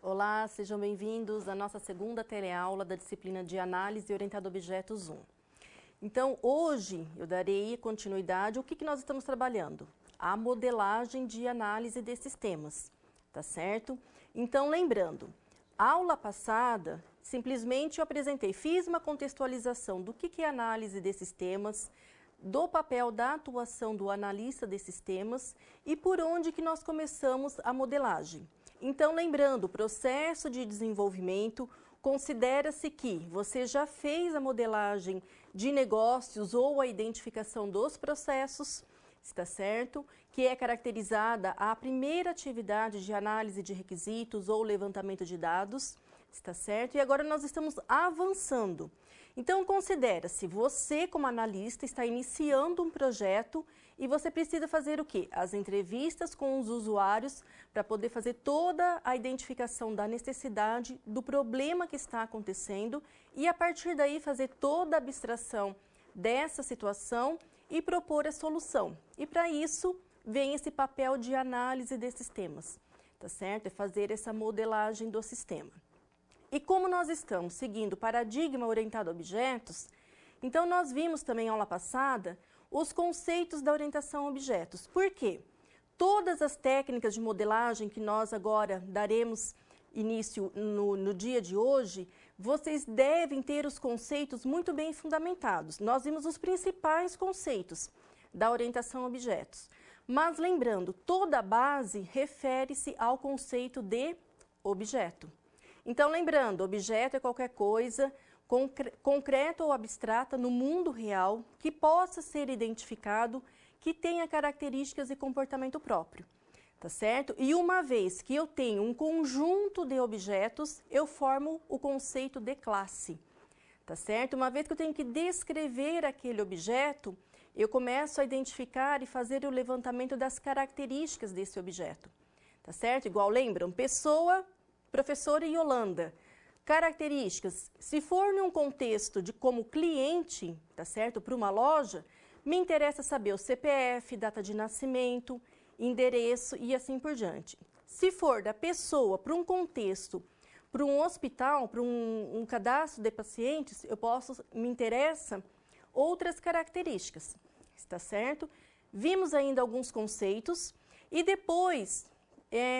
Olá, sejam bem-vindos à nossa segunda teleaula da disciplina de Análise Orientada a Objetos 1. Então, hoje eu darei continuidade ao que nós estamos trabalhando? A modelagem de análise desses temas, tá certo? Então, lembrando, aula passada, simplesmente eu apresentei, fiz uma contextualização do que é análise desses temas, do papel da atuação do analista desses temas e por onde que nós começamos a modelagem. Então, lembrando, o processo de desenvolvimento, considera-se que você já fez a modelagem de negócios ou a identificação dos processos, está certo? Que é caracterizada a primeira atividade de análise de requisitos ou levantamento de dados, está certo? E agora nós estamos avançando. Então, considera-se, você como analista está iniciando um projeto e você precisa fazer o quê? As entrevistas com os usuários para poder fazer toda a identificação da necessidade, do problema que está acontecendo e a partir daí fazer toda a abstração dessa situação e propor a solução. E para isso vem esse papel de análise desses temas, tá certo? É fazer essa modelagem do sistema. E como nós estamos seguindo o paradigma orientado a objetos, então nós vimos também na aula passada os conceitos da orientação a objetos. Por quê? Todas as técnicas de modelagem que nós agora daremos início no dia de hoje, vocês devem ter os conceitos muito bem fundamentados. Nós vimos os principais conceitos da orientação a objetos. Mas lembrando, toda a base refere-se ao conceito de objeto. Então, lembrando, objeto é qualquer coisa concreta ou abstrata no mundo real que possa ser identificado, que tenha características e comportamento próprio, tá certo? E uma vez que eu tenho um conjunto de objetos, eu formo o conceito de classe, tá certo? Uma vez que eu tenho que descrever aquele objeto, eu começo a identificar e fazer o levantamento das características desse objeto, tá certo? Igual, lembram? Pessoa, professora Yolanda. Características, se for num contexto de como cliente, tá certo? Para uma loja, me interessa saber o CPF, data de nascimento, endereço e assim por diante. Se for da pessoa para um contexto, para um hospital, para um cadastro de pacientes, me interessa outras características, está certo? Vimos ainda alguns conceitos e depois,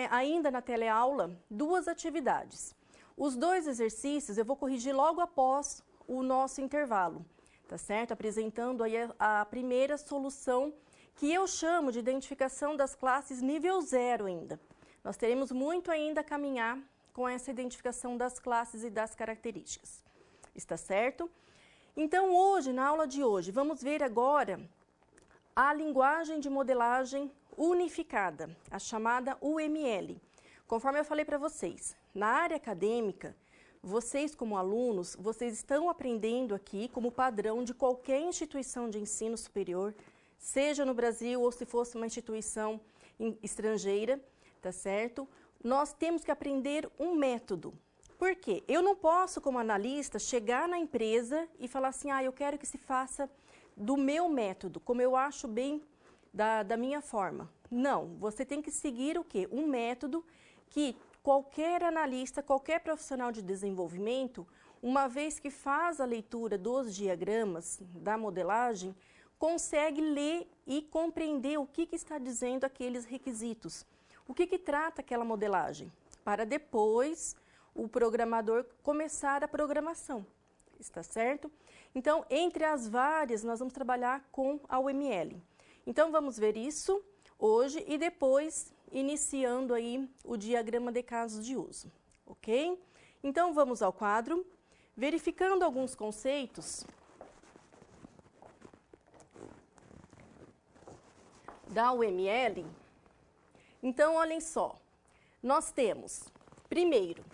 ainda na teleaula, duas atividades. Os dois exercícios eu vou corrigir logo após o nosso intervalo, tá certo? Apresentando aí a primeira solução que eu chamo de identificação das classes nível 0 ainda. Nós teremos muito ainda a caminhar com essa identificação das classes e das características, está certo? Então hoje, na aula de hoje, vamos ver agora a linguagem de modelagem unificada, a chamada UML. Conforme eu falei para vocês, na área acadêmica, vocês como alunos, vocês estão aprendendo aqui como padrão de qualquer instituição de ensino superior, seja no Brasil ou se fosse uma instituição estrangeira, tá certo? Nós temos que aprender um método. Por quê? Eu não posso, como analista, chegar na empresa e falar assim, eu quero que se faça do meu método, como eu acho bem da minha forma. Não, você tem que seguir o quê? Um método que qualquer analista, qualquer profissional de desenvolvimento, uma vez que faz a leitura dos diagramas da modelagem, consegue ler e compreender o que está dizendo aqueles requisitos, o que trata aquela modelagem, para depois o programador começar a programação, está certo? Então, entre as várias, nós vamos trabalhar com a UML. Então, vamos ver isso hoje e depois iniciando aí o diagrama de casos de uso, ok? Então, vamos ao quadro, verificando alguns conceitos da UML. Então, olhem só, nós temos, primeiro,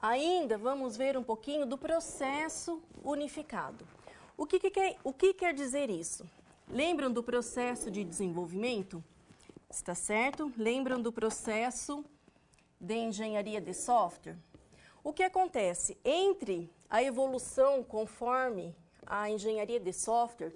ainda vamos ver um pouquinho do processo unificado. O que quer dizer isso? Lembram do processo de desenvolvimento? Está certo? Lembram do processo de engenharia de software? O que acontece? Entre a evolução conforme a engenharia de software,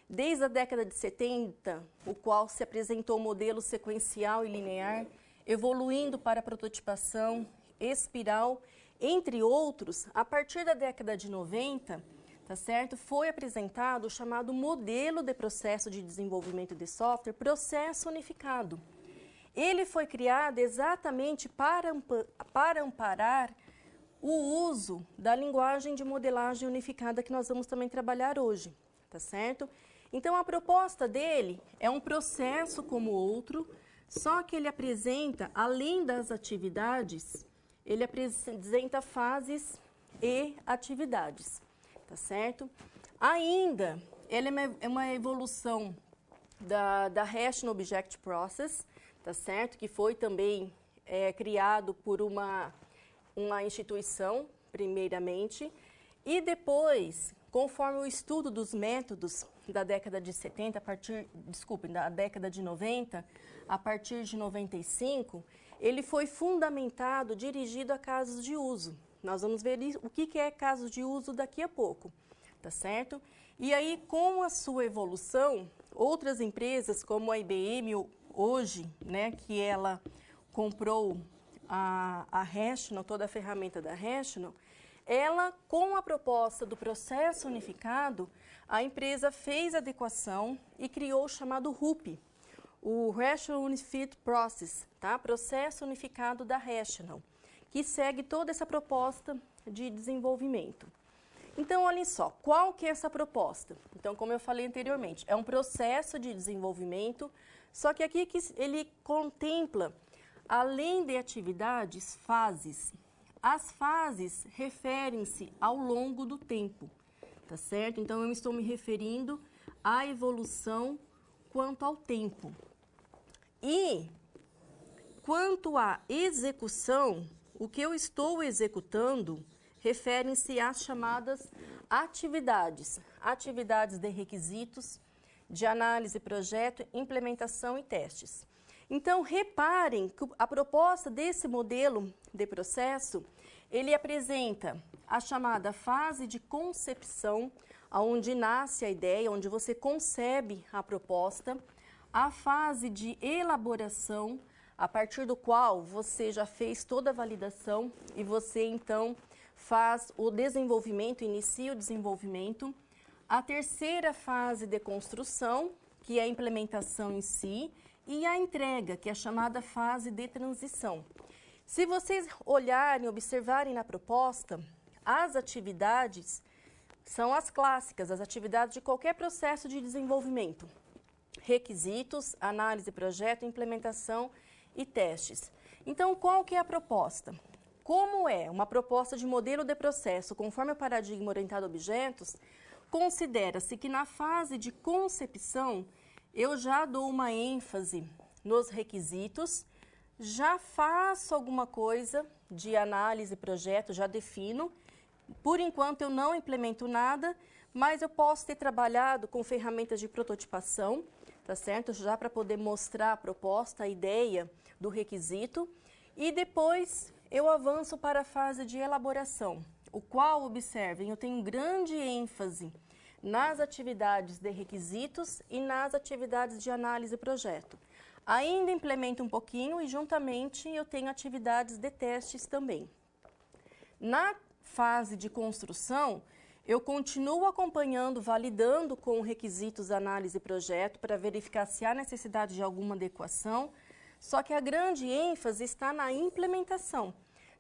desde a década de 70, o qual se apresentou o modelo sequencial e linear, evoluindo para a prototipação, espiral, entre outros, a partir da década de 90, tá certo? Foi apresentado o chamado modelo de processo de desenvolvimento de software, processo unificado. Ele foi criado exatamente para amparar o uso da linguagem de modelagem unificada que nós vamos também trabalhar hoje, tá certo? Então, a proposta dele é um processo como outro, só que ele apresenta, além das atividades, ele apresenta fases e atividades, tá certo? Ainda, ele é uma evolução da Rational Object Process, tá certo? Que foi também criado por uma instituição, primeiramente, e depois, conforme o estudo dos métodos da década de 70, da década de 90, a partir de 95, ele foi fundamentado, dirigido a casos de uso. Nós vamos ver o que é casos de uso daqui a pouco, tá certo? E aí, com a sua evolução, outras empresas, como a IBM, hoje, né, que ela comprou a Rational, toda a ferramenta da Rational, ela, com a proposta do processo unificado, a empresa fez adequação e criou o chamado RUP, o Rational Unified Process, tá? Processo unificado da Rational, que segue toda essa proposta de desenvolvimento. Então, olhem só, qual que é essa proposta? Então, como eu falei anteriormente, é um processo de desenvolvimento, só que aqui ele contempla, além de atividades, fases. As fases referem-se ao longo do tempo, tá certo? Então, eu estou me referindo à evolução quanto ao tempo. E, quanto à execução, o que eu estou executando referem-se às chamadas atividades. Atividades de requisitos, de análise, projeto, implementação e testes. Então, reparem que a proposta desse modelo de processo, ele apresenta a chamada fase de concepção, onde nasce a ideia, onde você concebe a proposta, a fase de elaboração, a partir do qual você já fez toda a validação e você, então, faz o desenvolvimento, inicia o desenvolvimento. A terceira fase de construção, que é a implementação em si, e a entrega, que é a chamada fase de transição. Se vocês olharem, observarem na proposta, as atividades são as clássicas, as atividades de qualquer processo de desenvolvimento. Requisitos, análise, projeto, implementação e testes. Então, qual que é a proposta? Como é uma proposta de modelo de processo conforme o paradigma orientado a objetos, considera-se que na fase de concepção eu já dou uma ênfase nos requisitos, já faço alguma coisa de análise, projeto, já defino. Por enquanto eu não implemento nada, mas eu posso ter trabalhado com ferramentas de prototipação, tá certo? Já para poder mostrar a proposta, a ideia do requisito. E depois eu avanço para a fase de elaboração, o qual, observem, eu tenho grande ênfase nas atividades de requisitos e nas atividades de análise e projeto. Ainda implemento um pouquinho e, juntamente, eu tenho atividades de testes também. Na fase de construção, eu continuo acompanhando, validando com requisitos, análise e projeto para verificar se há necessidade de alguma adequação, só que a grande ênfase está na implementação,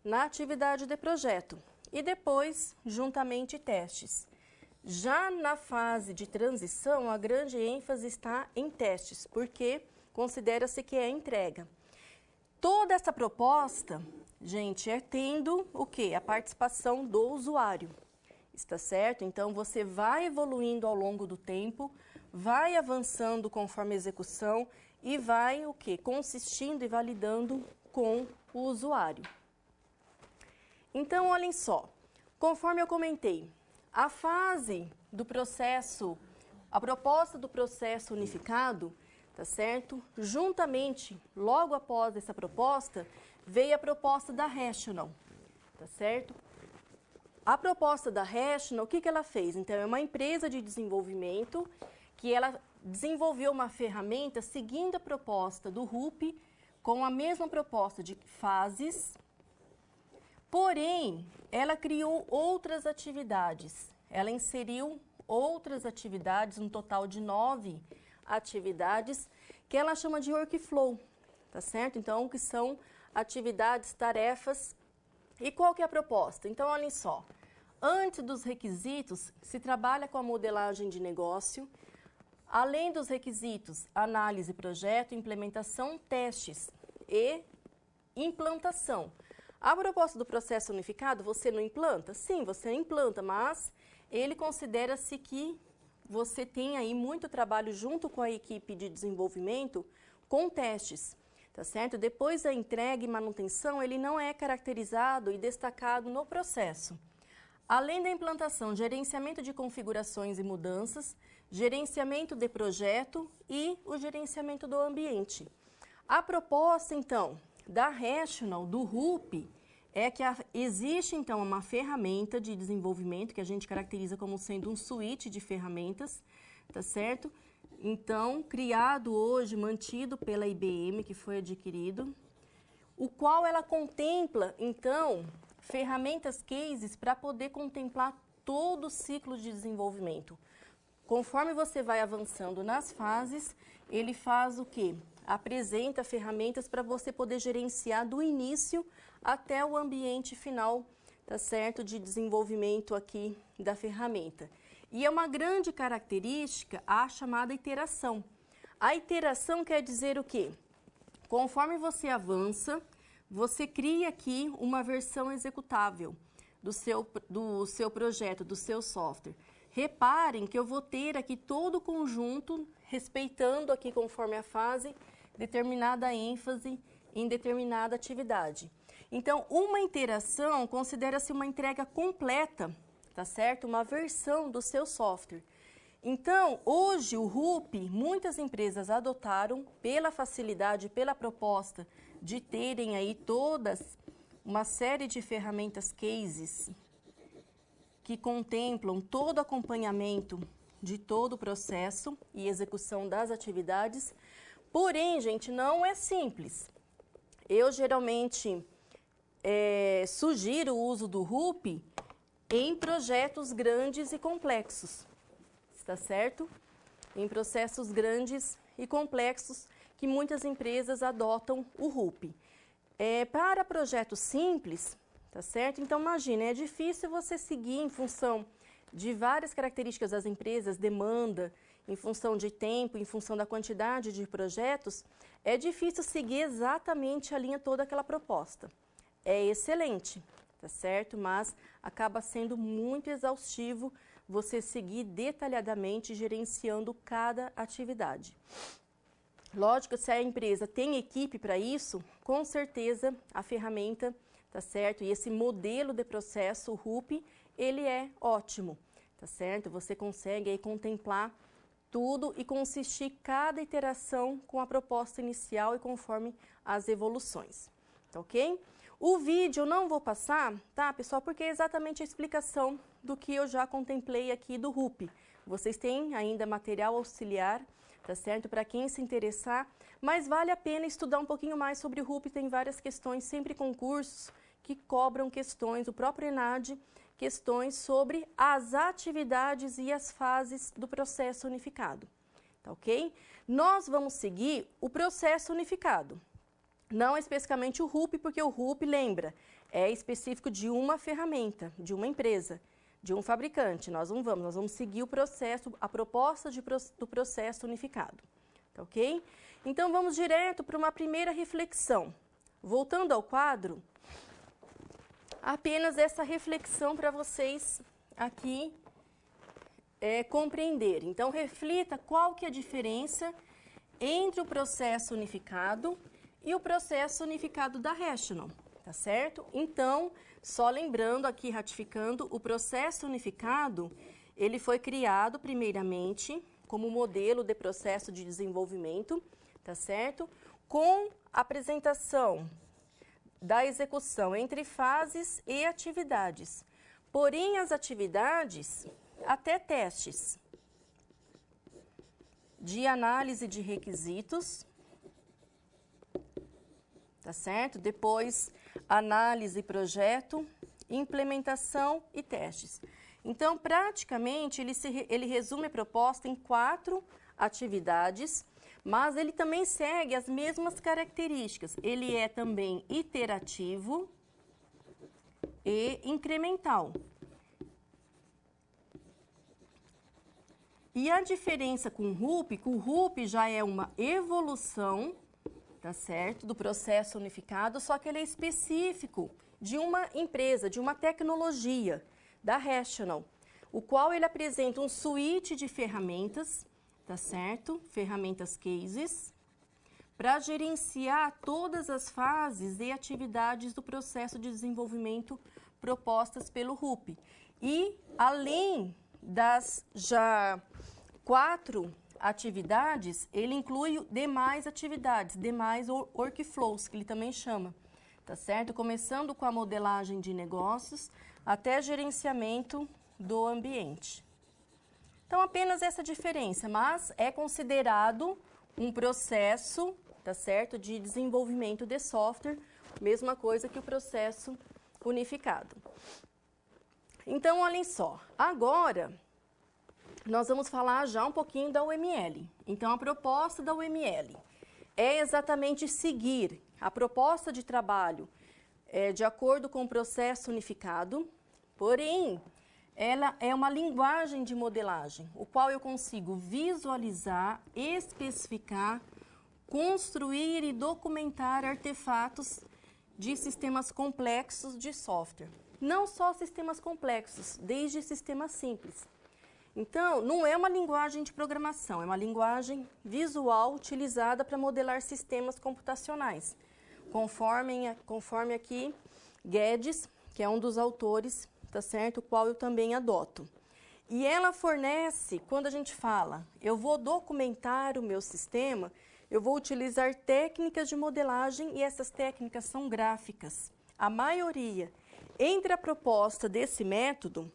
na atividade de projeto e depois, juntamente, testes. Já na fase de transição, a grande ênfase está em testes, porque considera-se que é a entrega. Toda essa proposta, gente, é tendo o quê? A participação do usuário, está certo? Então, você vai evoluindo ao longo do tempo, vai avançando conforme a execução e vai o quê? Consistindo e validando com o usuário. Então, olhem só, conforme eu comentei, a fase do processo, a proposta do processo unificado, tá certo? Juntamente, logo após essa proposta, veio a proposta da Rational, tá certo? A proposta da Rational, o que ela fez? Então, é uma empresa de desenvolvimento que ela desenvolveu uma ferramenta seguindo a proposta do RUP, com a mesma proposta de fases, Porém, ela criou outras atividades. Ela inseriu outras atividades, um total de 9 atividades, que ela chama de workflow, tá certo? Então, que são atividades, tarefas. E qual que é a proposta? Então, olhem só. Antes dos requisitos, se trabalha com a modelagem de negócio. Além dos requisitos, análise, projeto, implementação, testes e implantação. A proposta do processo unificado, você não implanta? Sim, você implanta, mas ele considera-se que você tem aí muito trabalho junto com a equipe de desenvolvimento com testes, tá certo? Depois da entrega e manutenção, ele não é caracterizado e destacado no processo. Além da implantação, gerenciamento de configurações e mudanças, gerenciamento de projeto e o gerenciamento do ambiente. A proposta, então, da Rational, do RUP, é que existe, então, uma ferramenta de desenvolvimento que a gente caracteriza como sendo um suíte de ferramentas, tá certo? Então, criado hoje, mantido pela IBM, que foi adquirido, o qual ela contempla, então, ferramentas cases para poder contemplar todo o ciclo de desenvolvimento. Conforme você vai avançando nas fases, ele faz o quê? Apresenta ferramentas para você poder gerenciar do início até o ambiente final, tá certo? De desenvolvimento aqui da ferramenta. E é uma grande característica a chamada iteração. A iteração quer dizer o quê? Conforme você avança, você cria aqui uma versão executável do seu projeto, do seu software. Reparem que eu vou ter aqui todo o conjunto, respeitando aqui conforme a fase, determinada ênfase em determinada atividade. Então, uma iteração considera-se uma entrega completa, tá certo? Uma versão do seu software. Então, hoje o RUP, muitas empresas adotaram pela facilidade, pela proposta de terem aí todas uma série de ferramentas cases que contemplam todo o acompanhamento de todo o processo e execução das atividades. Porém, gente, não é simples. Eu geralmente sugiro o uso do RUP em projetos grandes e complexos, está certo? Em processos grandes e complexos que muitas empresas adotam o RUP. Para projetos simples, tá certo? Então, imagina, é difícil você seguir em função de várias características das empresas, demanda, em função de tempo, em função da quantidade de projetos, é difícil seguir exatamente a linha toda daquela proposta. É excelente, tá certo? Mas acaba sendo muito exaustivo você seguir detalhadamente gerenciando cada atividade. Lógico, se a empresa tem equipe para isso, com certeza a ferramenta, tá certo? E esse modelo de processo, o RUP, ele é ótimo, tá certo? Você consegue aí contemplar tudo e consistir cada iteração com a proposta inicial e conforme as evoluções, tá ok? O vídeo eu não vou passar, tá, pessoal? Porque é exatamente a explicação do que eu já contemplei aqui do RUP. Vocês têm ainda material auxiliar, tá certo? Para quem se interessar, mas vale a pena estudar um pouquinho mais sobre o RUP, tem várias questões, sempre concursos que cobram questões, o próprio ENAD, questões sobre as atividades e as fases do processo unificado, tá ok? Nós vamos seguir o processo unificado. Não especificamente o RUP, porque o RUP, lembra, é específico de uma ferramenta, de uma empresa, de um fabricante. Nós vamos seguir o processo, a proposta do processo unificado, tá ok? Então, vamos direto para uma primeira reflexão. Voltando ao quadro, apenas essa reflexão para vocês aqui compreenderem. Então, reflita qual que é a diferença entre o processo unificado e o processo unificado da Rational, tá certo? Então, só lembrando aqui, ratificando, o processo unificado, ele foi criado primeiramente como modelo de processo de desenvolvimento, tá certo? Com apresentação da execução entre fases e atividades. Porém, as atividades, até testes de análise de requisitos, tá certo? Depois, análise e projeto, implementação e testes. Então, praticamente, ele resume a proposta em 4 atividades, mas ele também segue as mesmas características. Ele é também iterativo e incremental. E a diferença com o RUP, que o RUP já é uma evolução, tá certo, do processo unificado, só que ele é específico de uma empresa, de uma tecnologia, da Rational, o qual ele apresenta um suíte de ferramentas, tá certo? Ferramentas cases, para gerenciar todas as fases e atividades do processo de desenvolvimento propostas pelo RUP. E, além das já 4 atividades, ele inclui demais atividades, demais workflows, que ele também chama, tá certo? Começando com a modelagem de negócios até gerenciamento do ambiente. Então, apenas essa diferença, mas é considerado um processo, tá certo, de desenvolvimento de software, mesma coisa que o processo unificado. Então, olhem só, agora nós vamos falar já um pouquinho da UML. Então, a proposta da UML é exatamente seguir a proposta de trabalho de acordo com o processo unificado, porém, ela é uma linguagem de modelagem, o qual eu consigo visualizar, especificar, construir e documentar artefatos de sistemas complexos de software. Não só sistemas complexos, desde sistemas simples. Então, não é uma linguagem de programação, é uma linguagem visual utilizada para modelar sistemas computacionais, conforme aqui Guedes, que é um dos autores, tá certo? O qual eu também adoto. E ela fornece, quando a gente fala, eu vou documentar o meu sistema, eu vou utilizar técnicas de modelagem e essas técnicas são gráficas. A maioria, entre a proposta desse método,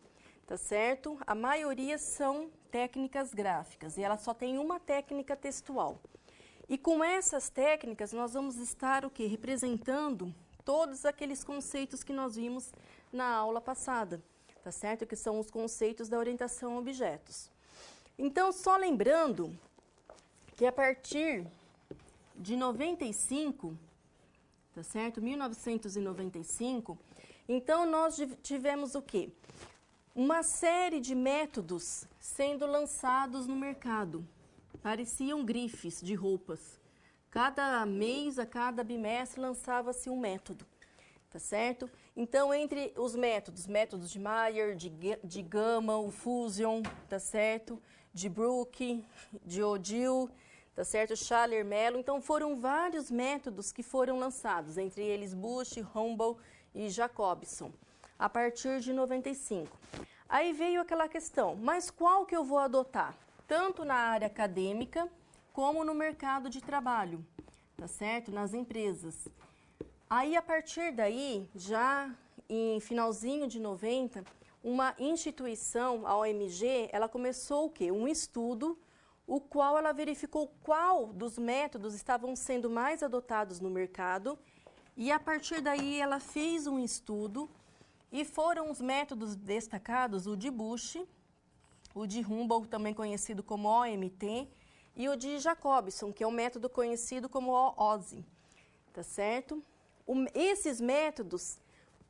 tá certo? A maioria são técnicas gráficas e ela só tem uma técnica textual. E com essas técnicas nós vamos estar o quê? Representando todos aqueles conceitos que nós vimos na aula passada, tá certo? Que são os conceitos da orientação a objetos. Então, só lembrando que a partir de 95, tá certo? 1995, então nós tivemos o quê? Uma série de métodos sendo lançados no mercado. Pareciam grifes de roupas. Cada mês, a cada bimestre, lançava-se um método, tá certo? Então, entre os métodos de Mayer, de Gama, o Fusion, tá certo? De Brook, de Odile, tá certo? Schaller-Mello. Então, foram vários métodos que foram lançados, entre eles Bush, Humble e Jacobson, a partir de 95. Aí veio aquela questão, mas qual que eu vou adotar? Tanto na área acadêmica, como no mercado de trabalho, tá certo? Nas empresas. Aí, a partir daí, já em finalzinho de 90, uma instituição, a OMG, ela começou o quê? Um estudo, o qual ela verificou qual dos métodos estavam sendo mais adotados no mercado, e a partir daí ela fez um estudo, e foram os métodos destacados, o de Bush, o de Humble, também conhecido como OMT, e o de Jacobson, que é um método conhecido como OSI, tá certo? Esses métodos,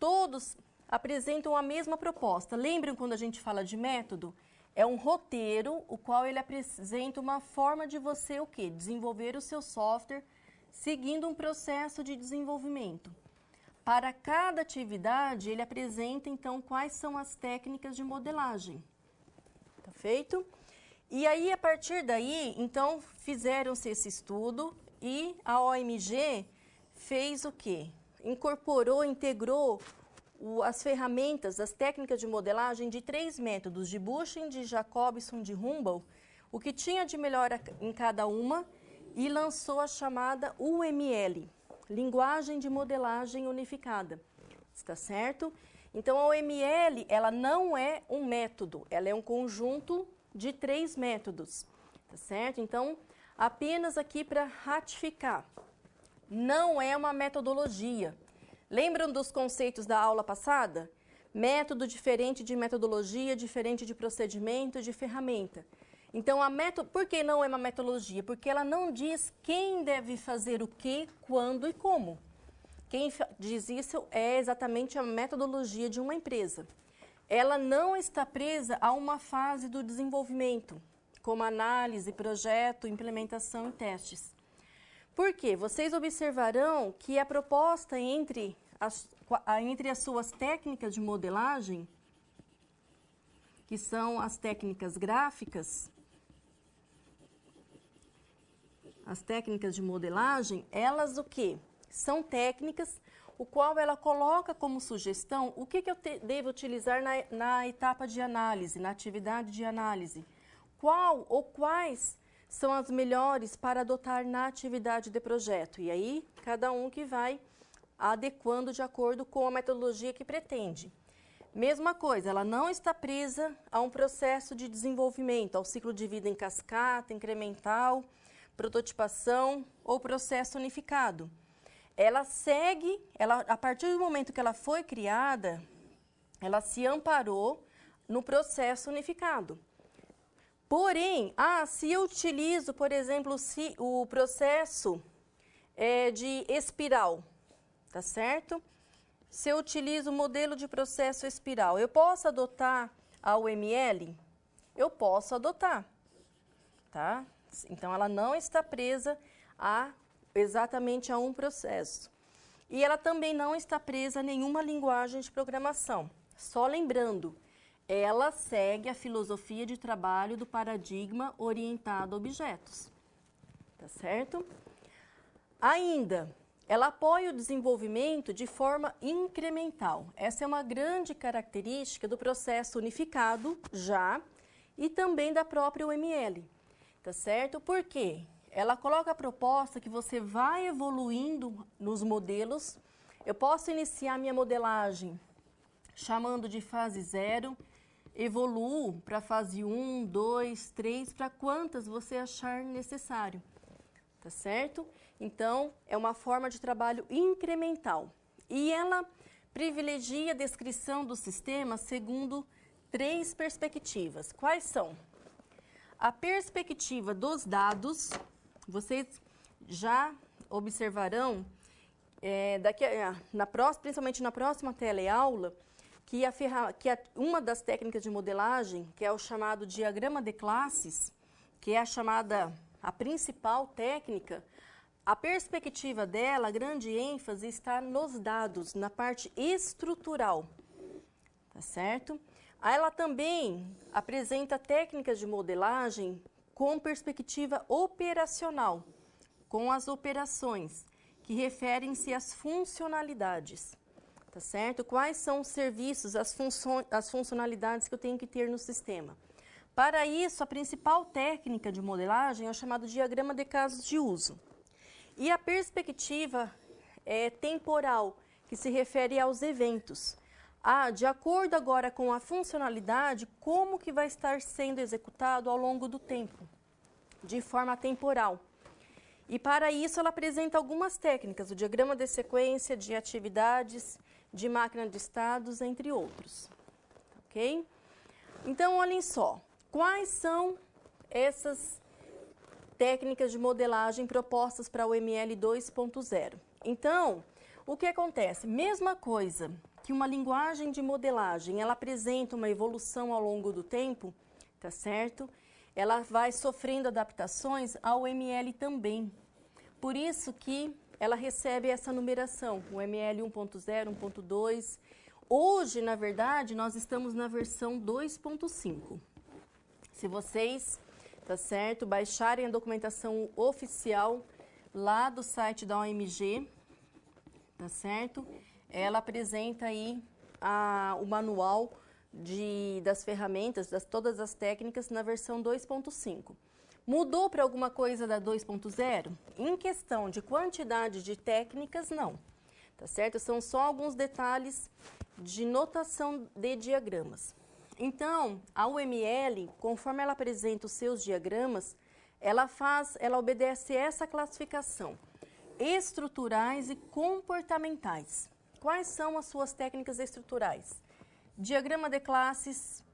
todos apresentam a mesma proposta. Lembram quando a gente fala de método? É um roteiro, o qual ele apresenta uma forma de você o quê? Desenvolver o seu software seguindo um processo de desenvolvimento. Para cada atividade, ele apresenta, então, quais são as técnicas de modelagem. Tá feito? E aí, a partir daí, então, fizeram-se esse estudo e a OMG fez o quê? Incorporou, integrou as ferramentas, as técnicas de modelagem de 3 métodos, de Bushing, de Jacobson, de Humble, o que tinha de melhor em cada uma, e lançou a chamada UML, Linguagem de Modelagem Unificada. Está certo? Então, a UML, ela não é um método, ela é um conjunto de 3 métodos, tá certo? Então, apenas aqui para ratificar, não é uma metodologia, Lembram dos conceitos da aula passada? Método diferente de metodologia, diferente de procedimento, de ferramenta. Então, por que não é uma metodologia? Porque ela não diz quem deve fazer o que, quando e como. Quem diz isso é exatamente a metodologia de uma empresa. Ela não está presa a uma fase do desenvolvimento, como análise, projeto, implementação e testes. Por quê? Vocês observarão que a proposta entre as suas técnicas de modelagem, que são as técnicas gráficas, as técnicas de modelagem, elas o quê? São técnicas o qual ela coloca como sugestão o que eu devo utilizar na etapa de análise, na atividade de análise. Qual ou quais são as melhores para adotar na atividade de projeto. E aí, cada um que vai adequando de acordo com a metodologia que pretende. Mesma coisa, ela não está presa a um processo de desenvolvimento, ao ciclo de vida em cascata, incremental, prototipação ou processo unificado. Ela segue, a partir do momento que ela foi criada, ela se amparou no processo unificado. Porém, se eu utilizo, por exemplo, o processo de espiral, tá certo? Se eu utilizo o modelo de processo espiral, eu posso adotar a UML? Eu posso adotar, tá? Então, ela não está presa exatamente a um processo. E ela também não está presa a nenhuma linguagem de programação. Só lembrando, ela segue a filosofia de trabalho do paradigma orientado a objetos, tá certo? Ainda, ela apoia o desenvolvimento de forma incremental. Essa é uma grande característica do processo unificado e também da própria UML, tá certo? Por quê? Ela coloca a proposta que você vai evoluindo nos modelos. Eu posso iniciar minha modelagem chamando de fase 0, evoluo para fase 1, 2, 3, para quantas você achar necessário, tá certo? Então, é uma forma de trabalho incremental. E ela privilegia a descrição do sistema segundo 3 perspectivas. Quais são? A perspectiva dos dados. Vocês já observarão, principalmente na próxima teleaula, que uma das técnicas de modelagem, que é o chamado diagrama de classes, que é a principal técnica, a perspectiva dela, a grande ênfase está nos dados, na parte estrutural, tá certo? Ela também apresenta técnicas de modelagem com perspectiva operacional, com as operações, que referem-se às funcionalidades, tá certo? Quais são os serviços, as funcionalidades que eu tenho que ter no sistema. Para isso, a principal técnica de modelagem é o chamado diagrama de casos de uso. E a perspectiva temporal, que se refere aos eventos. De acordo agora com a funcionalidade, como que vai estar sendo executado ao longo do tempo, de forma temporal. E para isso ela apresenta algumas técnicas, o diagrama de sequência, de atividades, de máquina de estados, entre outros. Ok? Então, olhem só, quais são essas técnicas de modelagem propostas para o ML 2.0? Então, o que acontece? Mesma coisa que uma linguagem de modelagem, ela apresenta uma evolução ao longo do tempo, tá certo? Ela vai sofrendo adaptações ao ML também. Por isso que ela recebe essa numeração, o ML 1.0, 1.2. Hoje, na verdade, nós estamos na versão 2.5. Se vocês, tá certo, baixarem a documentação oficial lá do site da OMG, tá certo? Ela apresenta aí o manual das ferramentas, todas as técnicas na versão 2.5. Mudou para alguma coisa da 2.0? Em questão de quantidade de técnicas, não. Tá certo? São só alguns detalhes de notação de diagramas. Então, a UML, conforme ela apresenta os seus diagramas, ela obedece essa classificação: estruturais e comportamentais. quais são as suas técnicas estruturais? Diagrama de classes,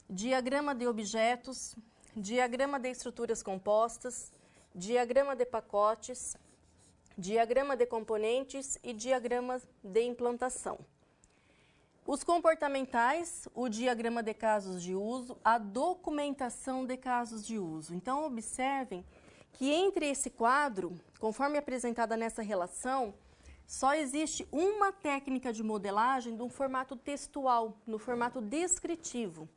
diagrama de objetos, diagrama de estruturas compostas, diagrama de pacotes, diagrama de componentes e diagrama de implantação. Os comportamentais, o diagrama de casos de uso, a documentação de casos de uso. Então, observem que entre esse quadro, conforme apresentada nessa relação, só existe uma técnica de modelagem no formato textual, no formato descritivo,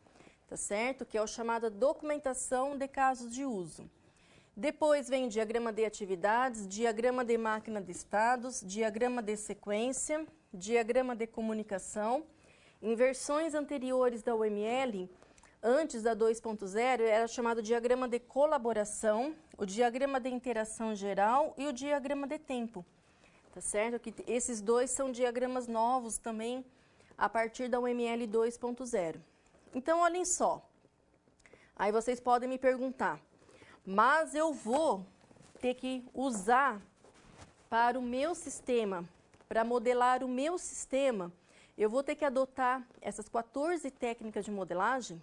tá certo? Que é o chamado documentação de casos de uso. Depois vem diagrama de atividades, diagrama de máquina de estados, diagrama de sequência, diagrama de comunicação. Em versões anteriores da UML, antes da 2.0, era chamado diagrama de colaboração, o diagrama de interação geral e o diagrama de tempo. Tá certo? Que esses dois são diagramas novos também a partir da UML 2.0. Então, olhem só. Aí vocês podem me perguntar, mas eu vou ter que usar para o meu sistema, para modelar o meu sistema, eu vou ter que adotar essas 14 técnicas de modelagem?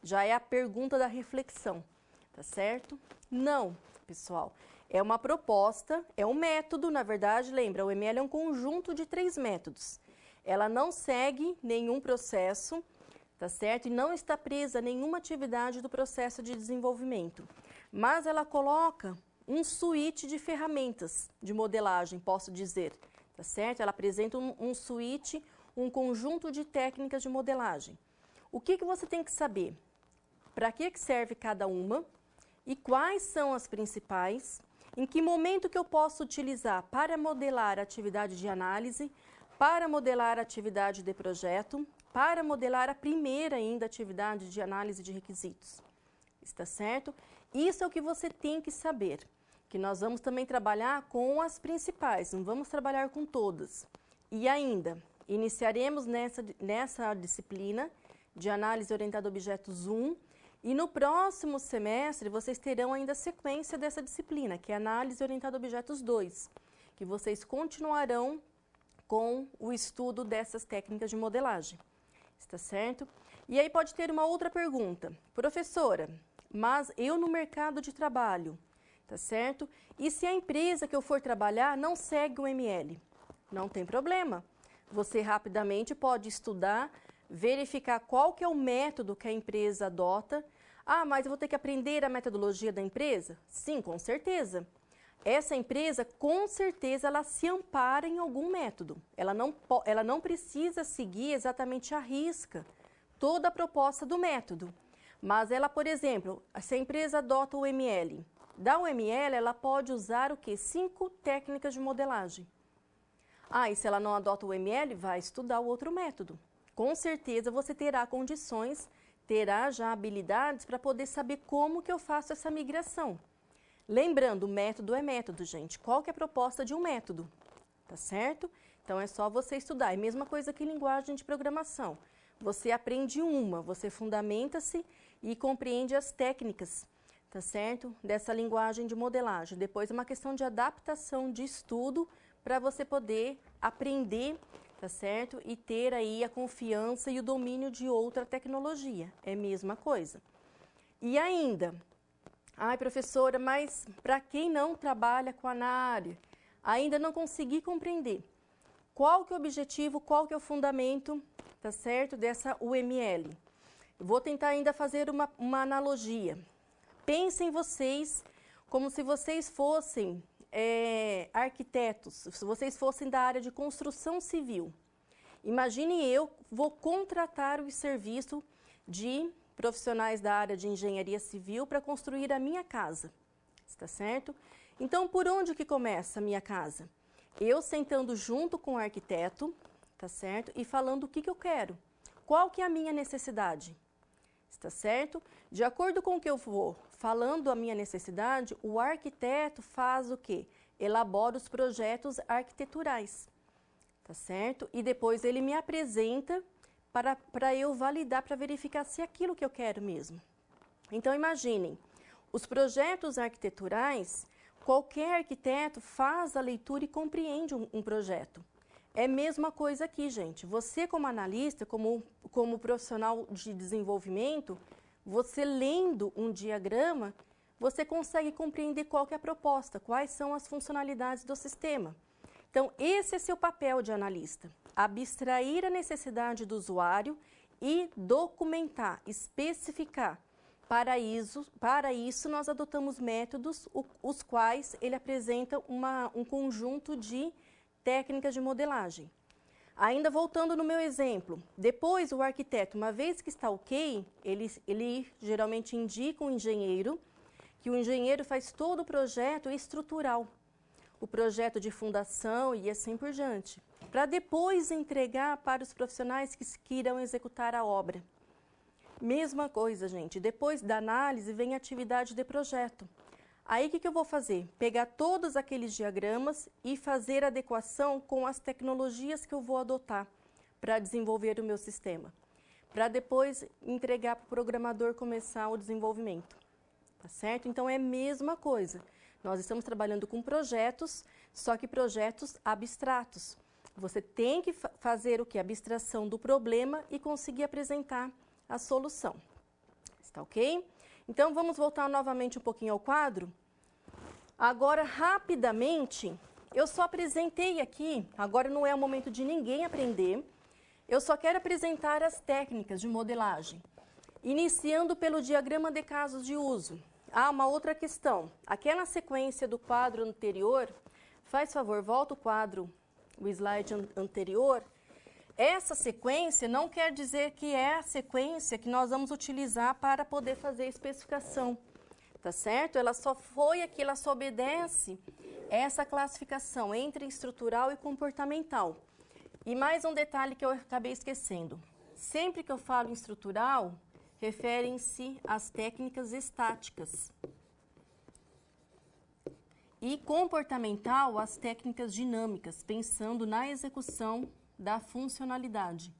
Já é a pergunta da reflexão, tá certo? Não, pessoal. É uma proposta, é um método, na verdade, lembra, o UML é um conjunto de 3 métodos. Ela não segue nenhum processo, tá certo? E não está presa a nenhuma atividade do processo de desenvolvimento. Mas ela coloca um suíte de ferramentas de modelagem, posso dizer, tá certo? Ela apresenta um suíte, um conjunto de técnicas de modelagem. O que você tem que saber? Para que serve cada uma e quais são as principais? Em que momento que eu posso utilizar para modelar a atividade de análise, para modelar a atividade de projeto, para modelar a primeira ainda atividade de análise de requisitos. Está certo? Isso é o que você tem que saber, que nós vamos também trabalhar com as principais, não vamos trabalhar com todas. E ainda, iniciaremos nessa disciplina de análise orientada a objetos 1, e no próximo semestre vocês terão ainda a sequência dessa disciplina, que é análise orientada a objetos 2, que vocês continuarão com o estudo dessas técnicas de modelagem. Está certo? E aí pode ter uma outra pergunta. Professora, mas eu no mercado de trabalho, tá certo? E se a empresa que eu for trabalhar não segue o UML? Não tem problema. Você rapidamente pode estudar, verificar qual que é o método que a empresa adota. Ah, mas eu vou ter que aprender a metodologia da empresa? Sim, com certeza. Essa empresa, com certeza, ela se ampara em algum método. Ela não precisa seguir exatamente à risca toda a proposta do método. Mas ela, por exemplo, se a empresa adota o UML, da UML ela pode usar o quê? 5 técnicas de modelagem. Ah, e se ela não adota o UML, vai estudar o outro método. Com certeza você terá condições, terá já habilidades para poder saber como que eu faço essa migração. Lembrando, método é método, gente. Qual que é a proposta de um método? Tá certo? Então, é só você estudar. É a mesma coisa que linguagem de programação. Você aprende uma, você fundamenta-se e compreende as técnicas, tá certo? Dessa linguagem de modelagem. Depois é uma questão de adaptação de estudo para você poder aprender, tá certo? E ter aí a confiança e o domínio de outra tecnologia. É a mesma coisa. E ainda, ai professora, mas para quem não trabalha com a área, ainda não consegui compreender qual que é o objetivo, qual que é o fundamento, tá certo? Dessa UML. Eu vou tentar ainda fazer uma analogia. Pensem vocês como se vocês fossem arquitetos, se vocês fossem da área de construção civil. Imagine eu vou contratar o serviço de profissionais da área de engenharia civil para construir a minha casa, está certo? Então, por onde que começa a minha casa? Eu sentando junto com o arquiteto, tá certo? E falando o que eu quero. Qual que é a minha necessidade? Está certo? De acordo com o que eu vou falando a minha necessidade, o arquiteto faz o quê? Elabora os projetos arquiteturais, tá certo? E depois ele me apresenta para eu validar, para verificar se é aquilo que eu quero mesmo. Então, imaginem, os projetos arquiteturais, qualquer arquiteto faz a leitura e compreende um projeto. É a mesma coisa aqui, gente. Você como analista, como profissional de desenvolvimento, você lendo um diagrama, você consegue compreender qual que é a proposta, quais são as funcionalidades do sistema. Então, esse é seu papel de analista, abstrair a necessidade do usuário e documentar, especificar. Para isso, nós adotamos métodos, os quais ele apresenta um conjunto de técnicas de modelagem. Ainda voltando no meu exemplo, depois o arquiteto, uma vez que está ok, ele geralmente indica um engenheiro, que o engenheiro faz todo o projeto estrutural, o projeto de fundação e assim por diante, para depois entregar para os profissionais que irão executar a obra. Mesma coisa, gente, depois da análise vem a atividade de projeto. Aí o que eu vou fazer? Pegar todos aqueles diagramas e fazer adequação com as tecnologias que eu vou adotar para desenvolver o meu sistema, para depois entregar para o programador começar o desenvolvimento. Tá certo? Então é a mesma coisa. Nós estamos trabalhando com projetos, só que projetos abstratos. Você tem que fazer o que? Abstração do problema e conseguir apresentar a solução. Está ok? Então vamos voltar novamente um pouquinho ao quadro. Agora, rapidamente, eu só apresentei aqui, agora não é o momento de ninguém aprender, eu só quero apresentar as técnicas de modelagem. Iniciando pelo diagrama de casos de uso. Ah, uma outra questão. Aquela sequência do quadro anterior, faz favor, volta o slide anterior. Essa sequência não quer dizer que é a sequência que nós vamos utilizar para poder fazer a especificação, tá certo? Ela só obedece essa classificação entre estrutural e comportamental. E mais um detalhe que eu acabei esquecendo. Sempre que eu falo em estrutural, referem-se às técnicas estáticas. E comportamental, às técnicas dinâmicas, pensando na execução da funcionalidade.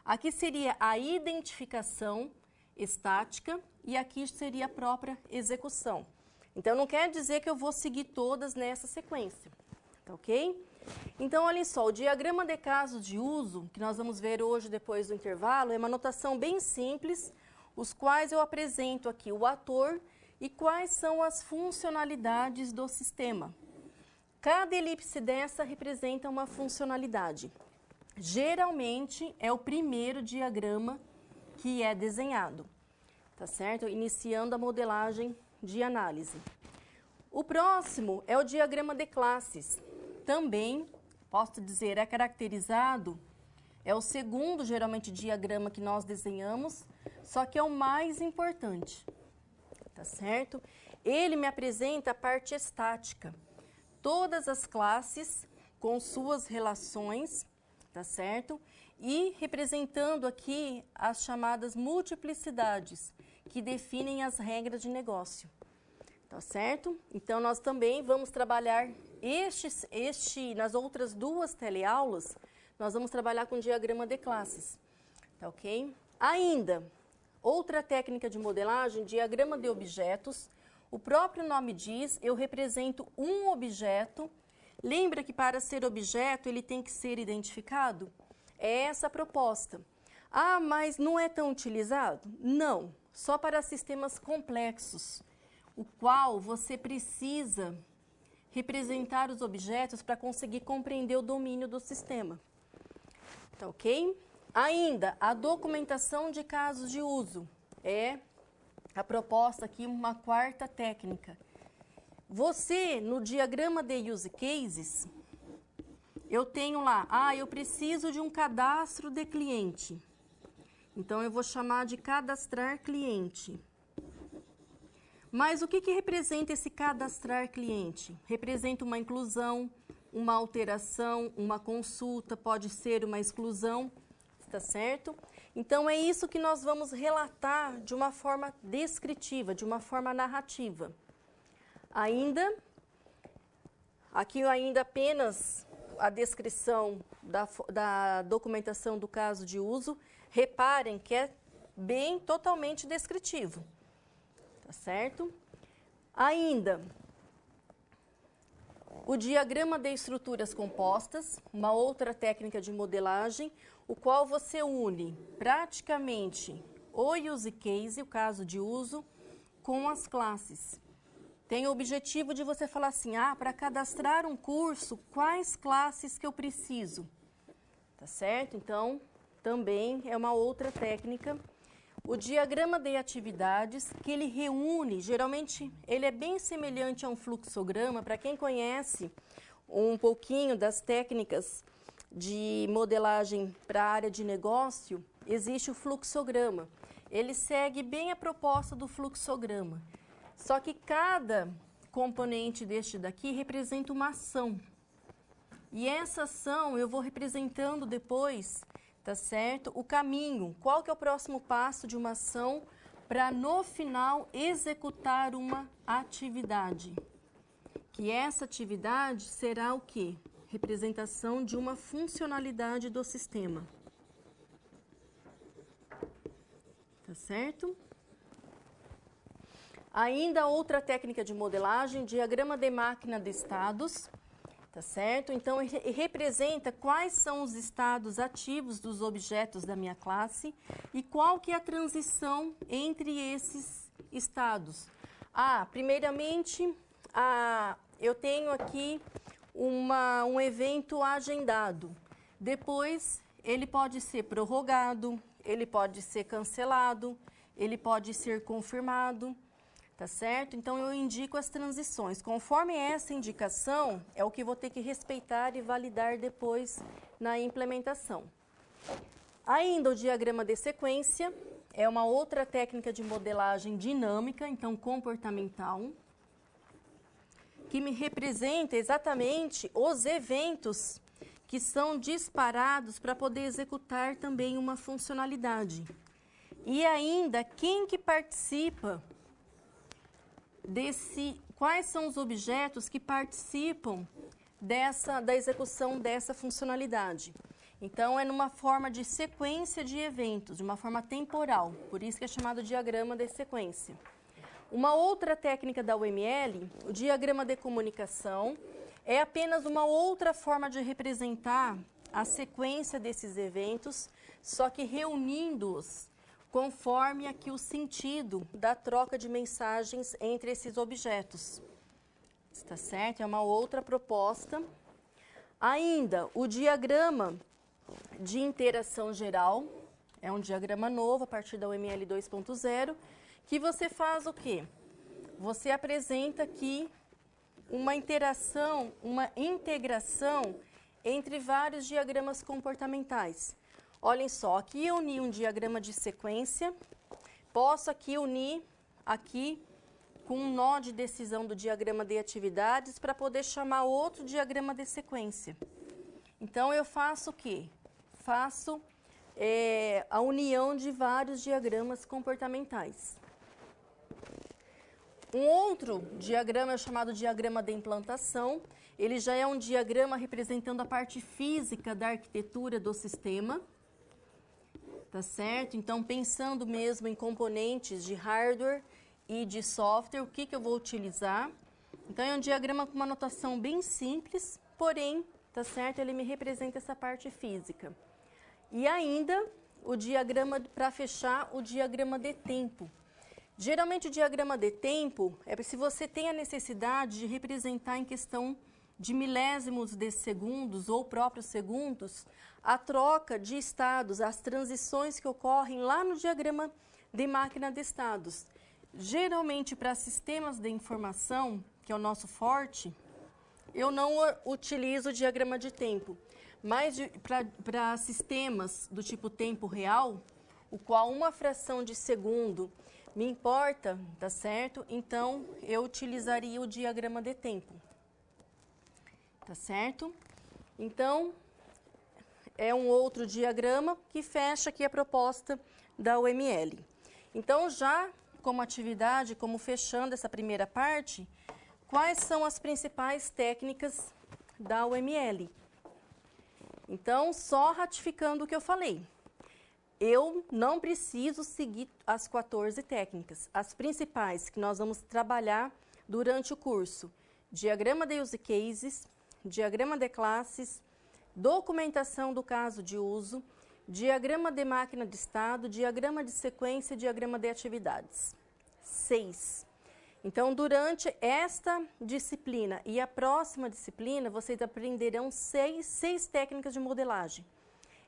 Aqui seria a identificação estática e aqui seria a própria execução. Então, não quer dizer que eu vou seguir todas nessa sequência, tá ok? Então, olhem só, o diagrama de casos de uso, que nós vamos ver hoje depois do intervalo, é uma notação bem simples, os quais eu apresento aqui o ator e quais são as funcionalidades do sistema. Cada elipse dessa representa uma funcionalidade. Geralmente, é o primeiro diagrama que é desenhado, tá certo? Iniciando a modelagem de análise. O próximo é o diagrama de classes. Também, posso dizer, é caracterizado, é o segundo, geralmente, diagrama que nós desenhamos, só que é o mais importante, tá certo? Ele me apresenta a parte estática. Todas as classes com suas relações, tá certo? E representando aqui as chamadas multiplicidades, que definem as regras de negócio, tá certo? Então, nós também vamos trabalhar nas outras duas teleaulas, nós vamos trabalhar com diagrama de classes, tá ok? Ainda, outra técnica de modelagem, diagrama de objetos. O próprio nome diz, eu represento um objeto. Lembra que para ser objeto ele tem que ser identificado? É essa a proposta. Ah, mas não é tão utilizado? Não, só para sistemas complexos, o qual você precisa representar os objetos para conseguir compreender o domínio do sistema. Tá ok? Ainda, a documentação de casos de uso é a proposta aqui, uma quarta técnica. Você, no diagrama de use cases, eu tenho lá, eu preciso de um cadastro de cliente. Então, eu vou chamar de cadastrar cliente. Mas o que representa esse cadastrar cliente? Representa uma inclusão, uma alteração, uma consulta, pode ser uma exclusão, tá certo? Então, é isso que nós vamos relatar de uma forma descritiva, de uma forma narrativa. Aqui ainda apenas a descrição da documentação do caso de uso. Reparem que é bem totalmente descritivo, tá certo? Ainda, O diagrama de estruturas compostas, uma outra técnica de modelagem, o qual você une praticamente o use case, o caso de uso, com as classes. Tem o objetivo de você falar assim, para cadastrar um curso, quais classes que eu preciso? Tá certo? Então, também é uma outra técnica. O diagrama de atividades, que ele reúne, geralmente ele é bem semelhante a um fluxograma. Para quem conhece um pouquinho das técnicas de modelagem para a área de negócio, existe o fluxograma. Ele segue bem a proposta do fluxograma. Só que cada componente deste daqui representa uma ação. E essa ação eu vou representando depois, tá certo? O caminho, qual que é o próximo passo de uma ação para no final executar uma atividade. Que essa atividade será o quê? Representação de uma funcionalidade do sistema. Tá certo? Ainda outra técnica de modelagem, diagrama de máquina de estados, tá certo? Então, ele representa quais são os estados ativos dos objetos da minha classe e qual que é a transição entre esses estados. Primeiramente, eu tenho aqui um evento agendado. Depois, ele pode ser prorrogado, ele pode ser cancelado, ele pode ser confirmado. Tá certo? Então, eu indico as transições. Conforme essa indicação, é o que vou ter que respeitar e validar depois na implementação. Ainda o diagrama de sequência é uma outra técnica de modelagem dinâmica, então comportamental, que me representa exatamente os eventos que são disparados para poder executar também uma funcionalidade. E ainda, quem que participa quais são os objetos que participam da execução dessa funcionalidade. Então, é numa forma de sequência de eventos, de uma forma temporal, por isso que é chamado diagrama de sequência. Uma outra técnica da UML, o diagrama de comunicação, é apenas uma outra forma de representar a sequência desses eventos, só que reunindo-os conforme aqui o sentido da troca de mensagens entre esses objetos. Está certo? É uma outra proposta. Ainda, o diagrama de interação geral, é um diagrama novo a partir da UML 2.0, que você faz o quê? Você apresenta aqui uma interação, uma integração entre vários diagramas comportamentais. Olhem só, aqui eu uni um diagrama de sequência, posso aqui unir aqui com um nó de decisão do diagrama de atividades para poder chamar outro diagrama de sequência. Então, eu faço o quê? Faço a união de vários diagramas comportamentais. Um outro diagrama é chamado diagrama de implantação. Ele já é um diagrama representando a parte física da arquitetura do sistema. Tá certo? Então, pensando mesmo em componentes de hardware e de software, o que eu vou utilizar. Então, é um diagrama com uma notação bem simples, porém, tá certo? Ele me representa essa parte física. E ainda, o diagrama, para fechar, o diagrama de tempo. Geralmente, o diagrama de tempo é se você tem a necessidade de representar em questão de milésimos de segundos ou próprios segundos, a troca de estados, as transições que ocorrem lá no diagrama de máquina de estados. Geralmente, para sistemas de informação, que é o nosso forte, eu não utilizo o diagrama de tempo. Mas para sistemas do tipo tempo real, o qual uma fração de segundo me importa, tá certo? Então, eu utilizaria o diagrama de tempo. Tá certo? Então, é um outro diagrama que fecha aqui a proposta da UML. Então, já como atividade, como fechando essa primeira parte, quais são as principais técnicas da UML? Então, só ratificando o que eu falei. Eu não preciso seguir as 14 técnicas. As principais que nós vamos trabalhar durante o curso. diagrama de use cases, diagrama de classes, documentação do caso de uso, diagrama de máquina de estado, diagrama de sequência e diagrama de atividades. 6. Então, durante esta disciplina e a próxima disciplina, vocês aprenderão seis técnicas de modelagem.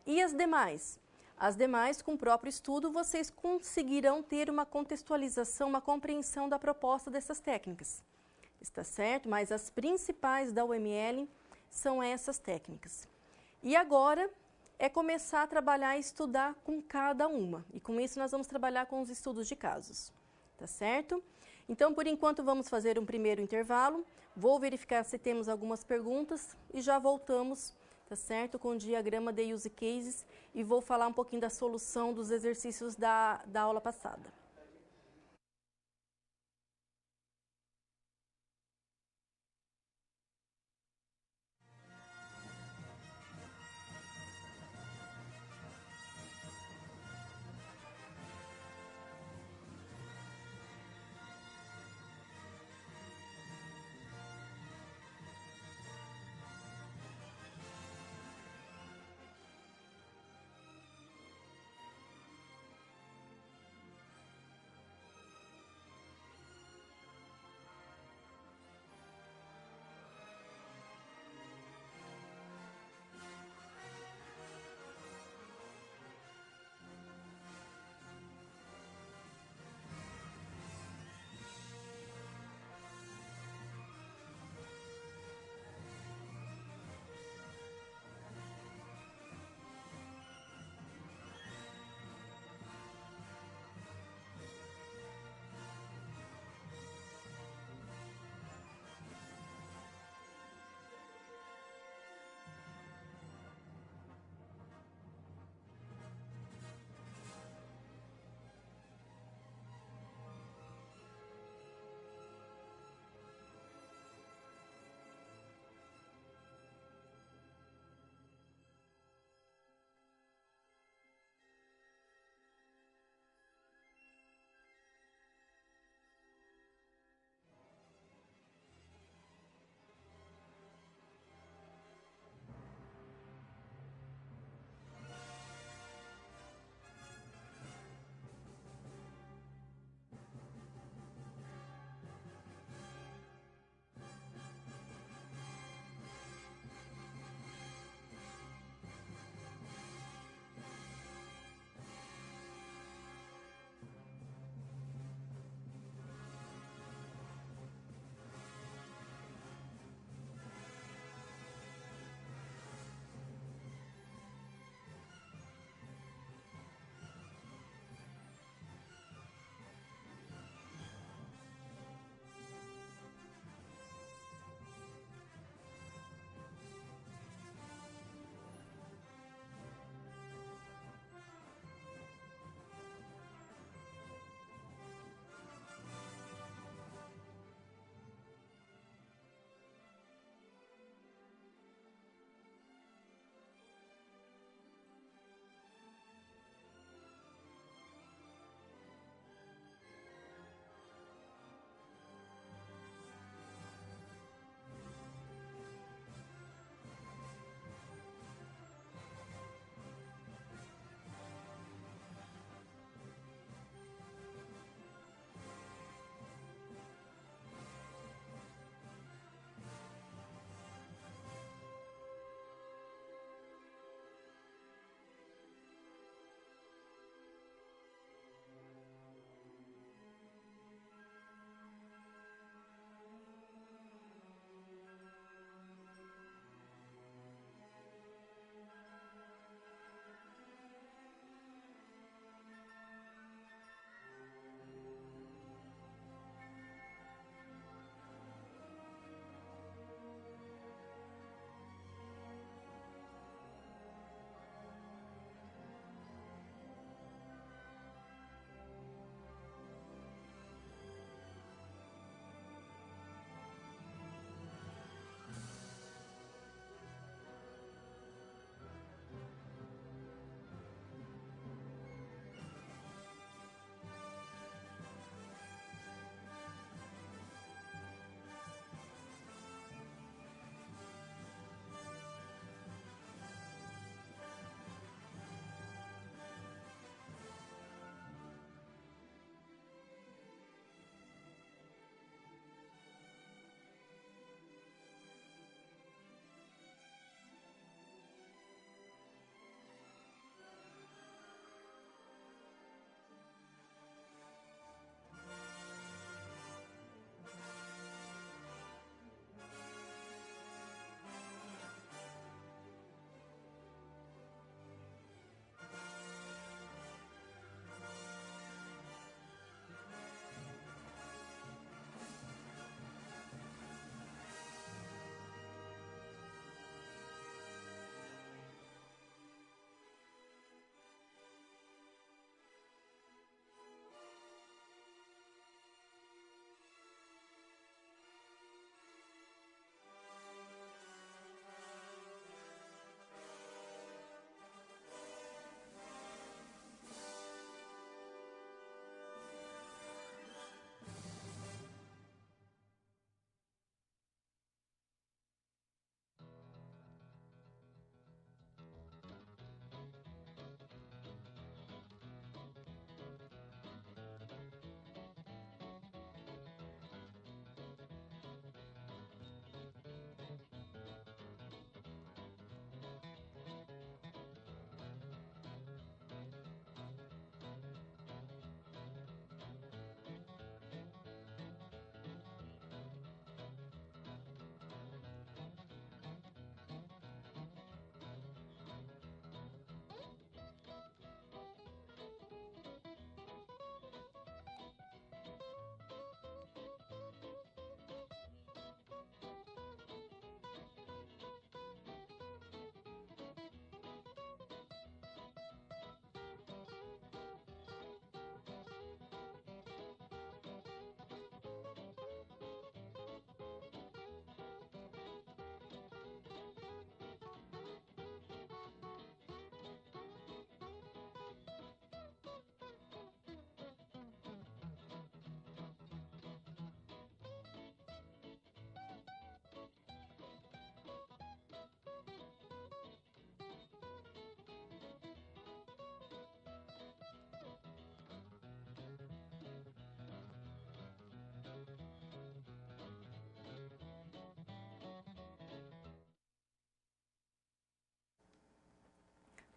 E as demais? As demais, com o próprio estudo, vocês conseguirão ter uma contextualização, uma compreensão da proposta dessas técnicas. Está certo? Mas as principais da UML são essas técnicas. E agora é começar a trabalhar e estudar com cada uma. E com isso nós vamos trabalhar com os estudos de casos. Tá certo? Então, por enquanto, vamos fazer um primeiro intervalo. Vou verificar se temos algumas perguntas e já voltamos, tá certo? Com o diagrama de use cases e vou falar um pouquinho da solução dos exercícios da aula passada.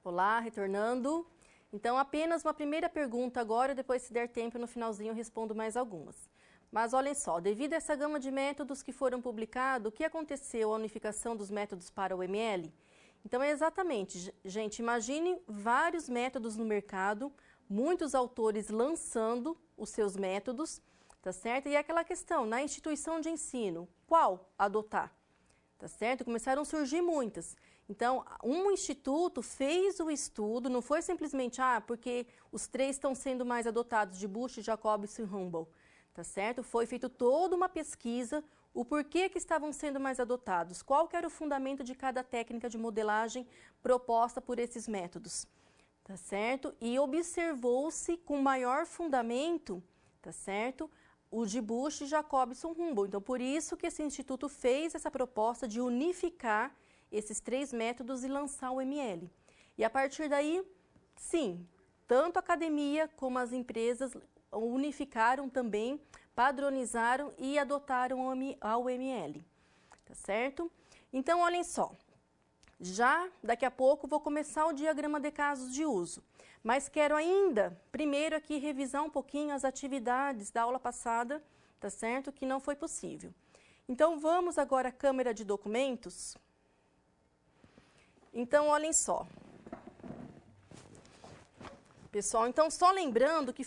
Olá, retornando. Então, apenas uma primeira pergunta agora, depois, se der tempo, no finalzinho eu respondo mais algumas. Mas olhem só, devido a essa gama de métodos que foram publicados, o que aconteceu à unificação dos métodos para o ML? Então, é exatamente, gente, imagine vários métodos no mercado, muitos autores lançando os seus métodos, tá certo? E é aquela questão, na instituição de ensino, qual adotar? Tá certo? Começaram a surgir muitas. Então, um instituto fez o estudo, não foi simplesmente, porque os 3 estão sendo mais adotados, de Bush, Jacobson e Humboldt, tá certo? Foi feita toda uma pesquisa, o porquê que estavam sendo mais adotados, qual que era o fundamento de cada técnica de modelagem proposta por esses métodos, tá certo? E observou-se com maior fundamento, tá certo? O de Bush, Jacobson e Humboldt. Então, por isso que esse instituto fez essa proposta de unificar esses 3 métodos e lançar o ML. E a partir daí, sim, tanto a academia como as empresas unificaram também, padronizaram e adotaram o ML, tá certo? Então, olhem só, já daqui a pouco vou começar o diagrama de casos de uso, mas quero ainda, primeiro aqui, revisar um pouquinho as atividades da aula passada, tá certo? Que não foi possível. Então, vamos agora à câmera de documentos. Então, olhem só. Pessoal, então, só lembrando que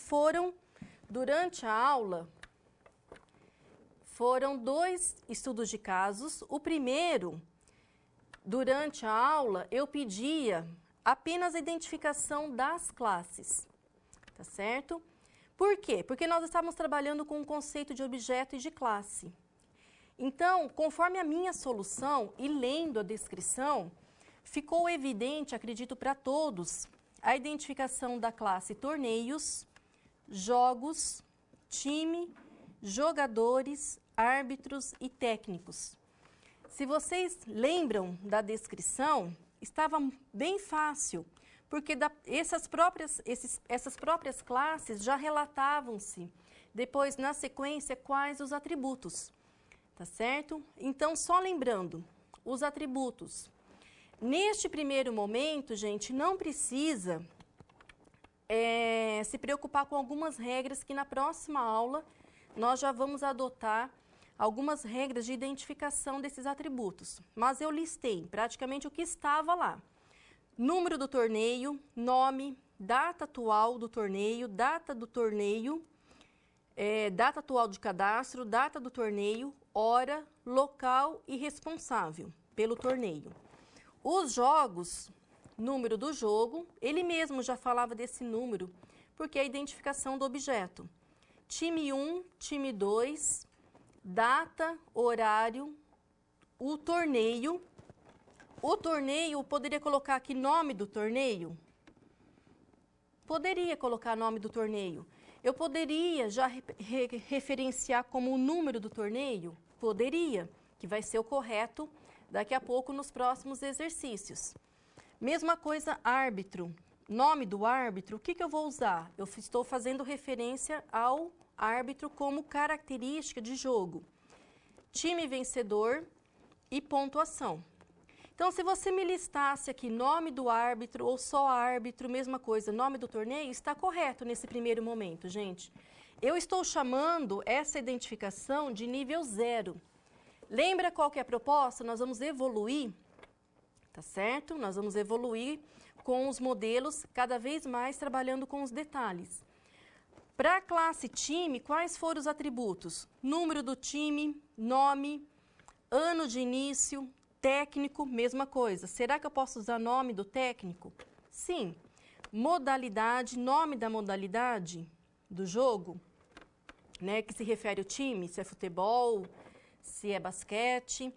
durante a aula, foram 2 estudos de casos. O primeiro, durante a aula, eu pedia apenas a identificação das classes, tá certo? Por quê? Porque nós estávamos trabalhando com o conceito de objeto e de classe. Então, conforme a minha solução e lendo a descrição, ficou evidente, acredito para todos, a identificação da classe torneios, jogos, time, jogadores, árbitros e técnicos. Se vocês lembram da descrição, estava bem fácil, porque essas próprias classes já relatavam-se, depois, na sequência, quais os atributos, tá certo? Então, só lembrando, os atributos. Neste primeiro momento, gente, não precisa se preocupar com algumas regras que na próxima aula nós já vamos adotar algumas regras de identificação desses atributos. Mas eu listei praticamente o que estava lá. Número do torneio, nome, data atual do torneio, data do torneio, data atual de cadastro, data do torneio, hora, local e responsável pelo torneio. Os jogos, número do jogo, ele mesmo já falava desse número, porque é a identificação do objeto. Time 1, time 2, data, horário, o torneio. O torneio, poderia colocar aqui nome do torneio? Poderia colocar nome do torneio. Eu poderia já referenciar como o número do torneio? Poderia, que vai ser o correto daqui a pouco nos próximos exercícios. Mesma coisa, árbitro. Nome do árbitro, o que eu vou usar? Eu estou fazendo referência ao árbitro como característica de jogo. Time vencedor e pontuação. Então, se você me listasse aqui nome do árbitro ou só árbitro, mesma coisa, nome do torneio, está correto nesse primeiro momento, gente. Eu estou chamando essa identificação de nível 0. Lembra qual que é a proposta? Nós vamos evoluir, tá certo? Nós vamos evoluir com os modelos, cada vez mais trabalhando com os detalhes. Para a classe time, quais foram os atributos? Número do time, nome, ano de início, técnico, mesma coisa. Será que eu posso usar nome do técnico? Sim. Modalidade, nome da modalidade do jogo, né, que se refere ao time, se é futebol, se é basquete.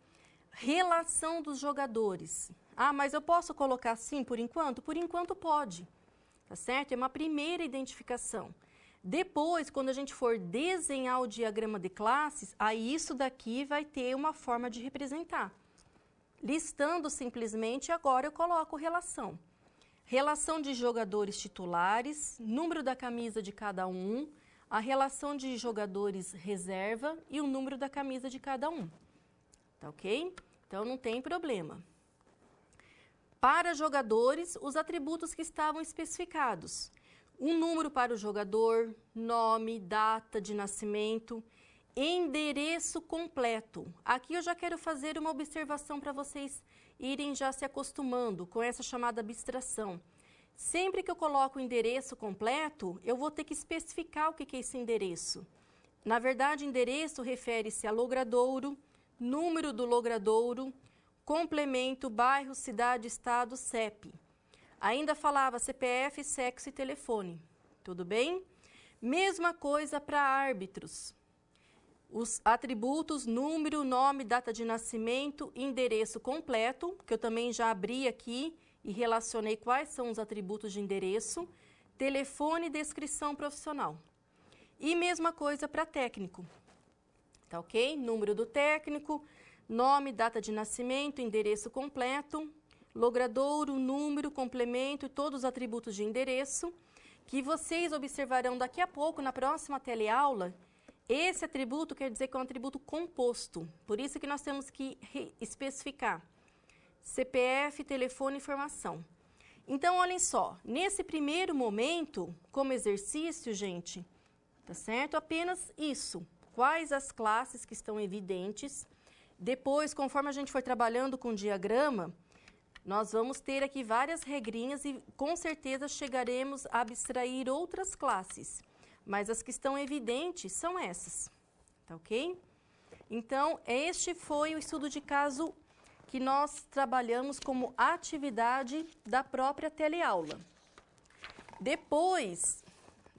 Relação dos jogadores. Mas eu posso colocar assim por enquanto? Por enquanto pode, tá certo? É uma primeira identificação. Depois, quando a gente for desenhar o diagrama de classes, aí isso daqui vai ter uma forma de representar. Listando simplesmente, agora eu coloco relação. Relação de jogadores titulares, número da camisa de cada um, a relação de jogadores reserva e o número da camisa de cada um. Tá ok? Então, não tem problema. Para jogadores, os atributos que estavam especificados. Um número para o jogador, nome, data de nascimento, endereço completo. Aqui eu já quero fazer uma observação para vocês irem já se acostumando com essa chamada abstração. Sempre que eu coloco o endereço completo, eu vou ter que especificar o que é esse endereço. Na verdade, endereço refere-se a logradouro, número do logradouro, complemento, bairro, cidade, estado, CEP. Ainda falava CPF, sexo e telefone. Tudo bem? Mesma coisa para árbitros. Os atributos, número, nome, data de nascimento, endereço completo, que eu também já abri aqui e relacionei quais são os atributos de endereço, telefone e descrição profissional. E mesma coisa para técnico. Tá ok? Número do técnico, nome, data de nascimento, endereço completo, logradouro, número, complemento e todos os atributos de endereço, que vocês observarão daqui a pouco na próxima teleaula. Esse atributo quer dizer que é um atributo composto, por isso que nós temos que especificar CPF, telefone e informação. Então, olhem só, nesse primeiro momento, como exercício, gente, tá certo? Apenas isso, quais as classes que estão evidentes. Depois, conforme a gente for trabalhando com o diagrama, nós vamos ter aqui várias regrinhas e com certeza chegaremos a abstrair outras classes. Mas as que estão evidentes são essas, tá ok? Então, este foi o estudo de caso que nós trabalhamos como atividade da própria teleaula. Depois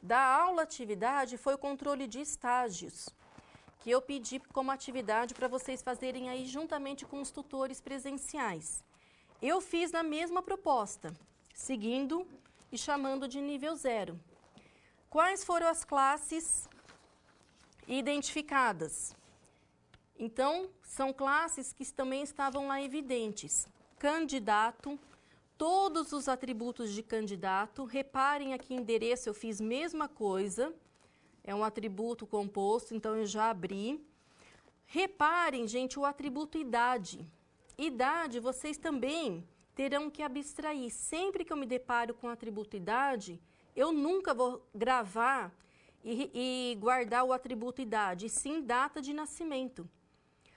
da aula-atividade foi o controle de estágios, que eu pedi como atividade para vocês fazerem aí juntamente com os tutores presenciais. Eu fiz na mesma proposta, seguindo e chamando de nível 0. Quais foram as classes identificadas? Então, são classes que também estavam lá evidentes. Candidato, todos os atributos de candidato. Reparem aqui, endereço, eu fiz mesma coisa. É um atributo composto, então eu já abri. Reparem, gente, o atributo idade. Idade, vocês também terão que abstrair. Sempre que eu me deparo com o atributo idade, eu nunca vou gravar e guardar o atributo idade, e sim data de nascimento.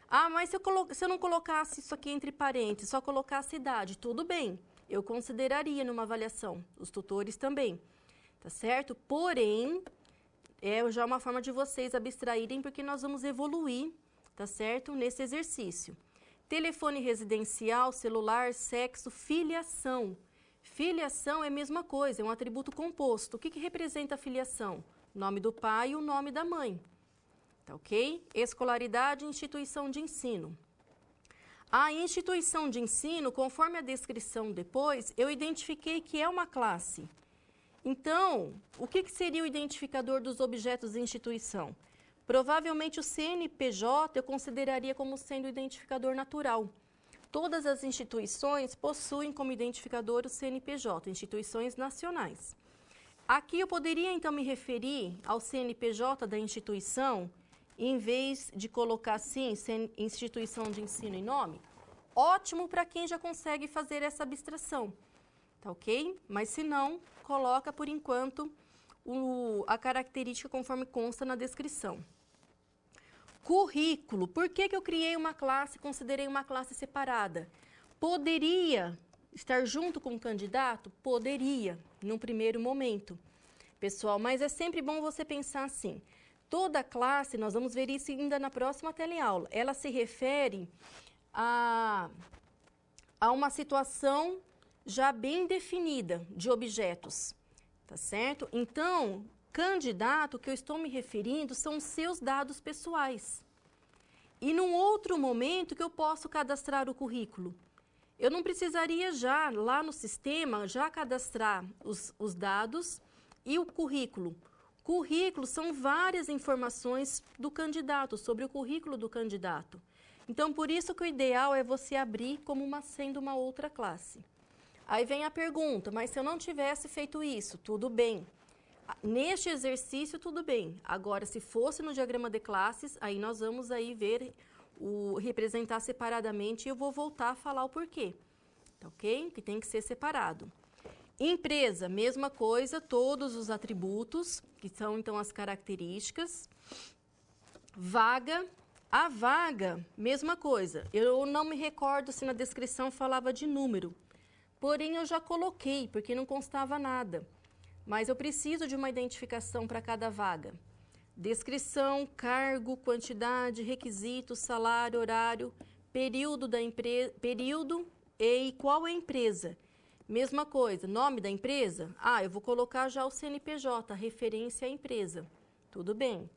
Ah, mas se eu não colocasse isso aqui entre parênteses, só colocasse idade, tudo bem, eu consideraria numa avaliação, os tutores também, tá certo? Porém, é já uma forma de vocês abstraírem, porque nós vamos evoluir, tá certo? Nesse exercício. Telefone residencial, celular, sexo, filiação. Filiação é a mesma coisa, é um atributo composto. O que representa a filiação? Nome do pai e o nome da mãe. Tá ok? Escolaridade e instituição de ensino. A instituição de ensino, conforme a descrição depois, eu identifiquei que é uma classe. Então, o que seria o identificador dos objetos de instituição? Provavelmente o CNPJ eu consideraria como sendo o identificador natural. Todas as instituições possuem como identificador o CNPJ, instituições nacionais. Aqui eu poderia, então, me referir ao CNPJ da instituição, em vez de colocar, assim, instituição de ensino em nome? Ótimo para quem já consegue fazer essa abstração, tá ok? Mas se não, coloca, por enquanto, a característica conforme consta na descrição. Currículo. Por que eu criei uma classe, considerei uma classe separada? Poderia estar junto com o candidato? Poderia, num primeiro momento, pessoal, mas é sempre bom você pensar assim. Toda classe, nós vamos ver isso ainda na próxima teleaula, ela se refere a uma situação já bem definida de objetos, tá certo? Então, candidato, que eu estou me referindo, são os seus dados pessoais. E num outro momento que eu posso cadastrar o currículo. Eu não precisaria já, lá no sistema, já cadastrar os dados e o currículo. Currículo são várias informações do candidato, sobre o currículo do candidato. Então, por isso que o ideal é você abrir como sendo uma outra classe. Aí vem a pergunta, mas se eu não tivesse feito isso, tudo bem. Neste exercício, tudo bem. Agora, se fosse no diagrama de classes, aí nós vamos aí ver representar separadamente e eu vou voltar a falar o porquê. tá ok? Que tem que ser separado. Empresa, mesma coisa, todos os atributos, que são então as características. Vaga, a vaga, mesma coisa. Eu não me recordo se na descrição falava de número, porém eu já coloquei, porque não constava nada. Mas eu preciso de uma identificação para cada vaga. Descrição, cargo, quantidade, requisitos, salário, horário, período da empresa, período e qual é a empresa. Mesma coisa, nome da empresa? Ah, eu vou colocar já o CNPJ, referência à empresa. Tudo bem.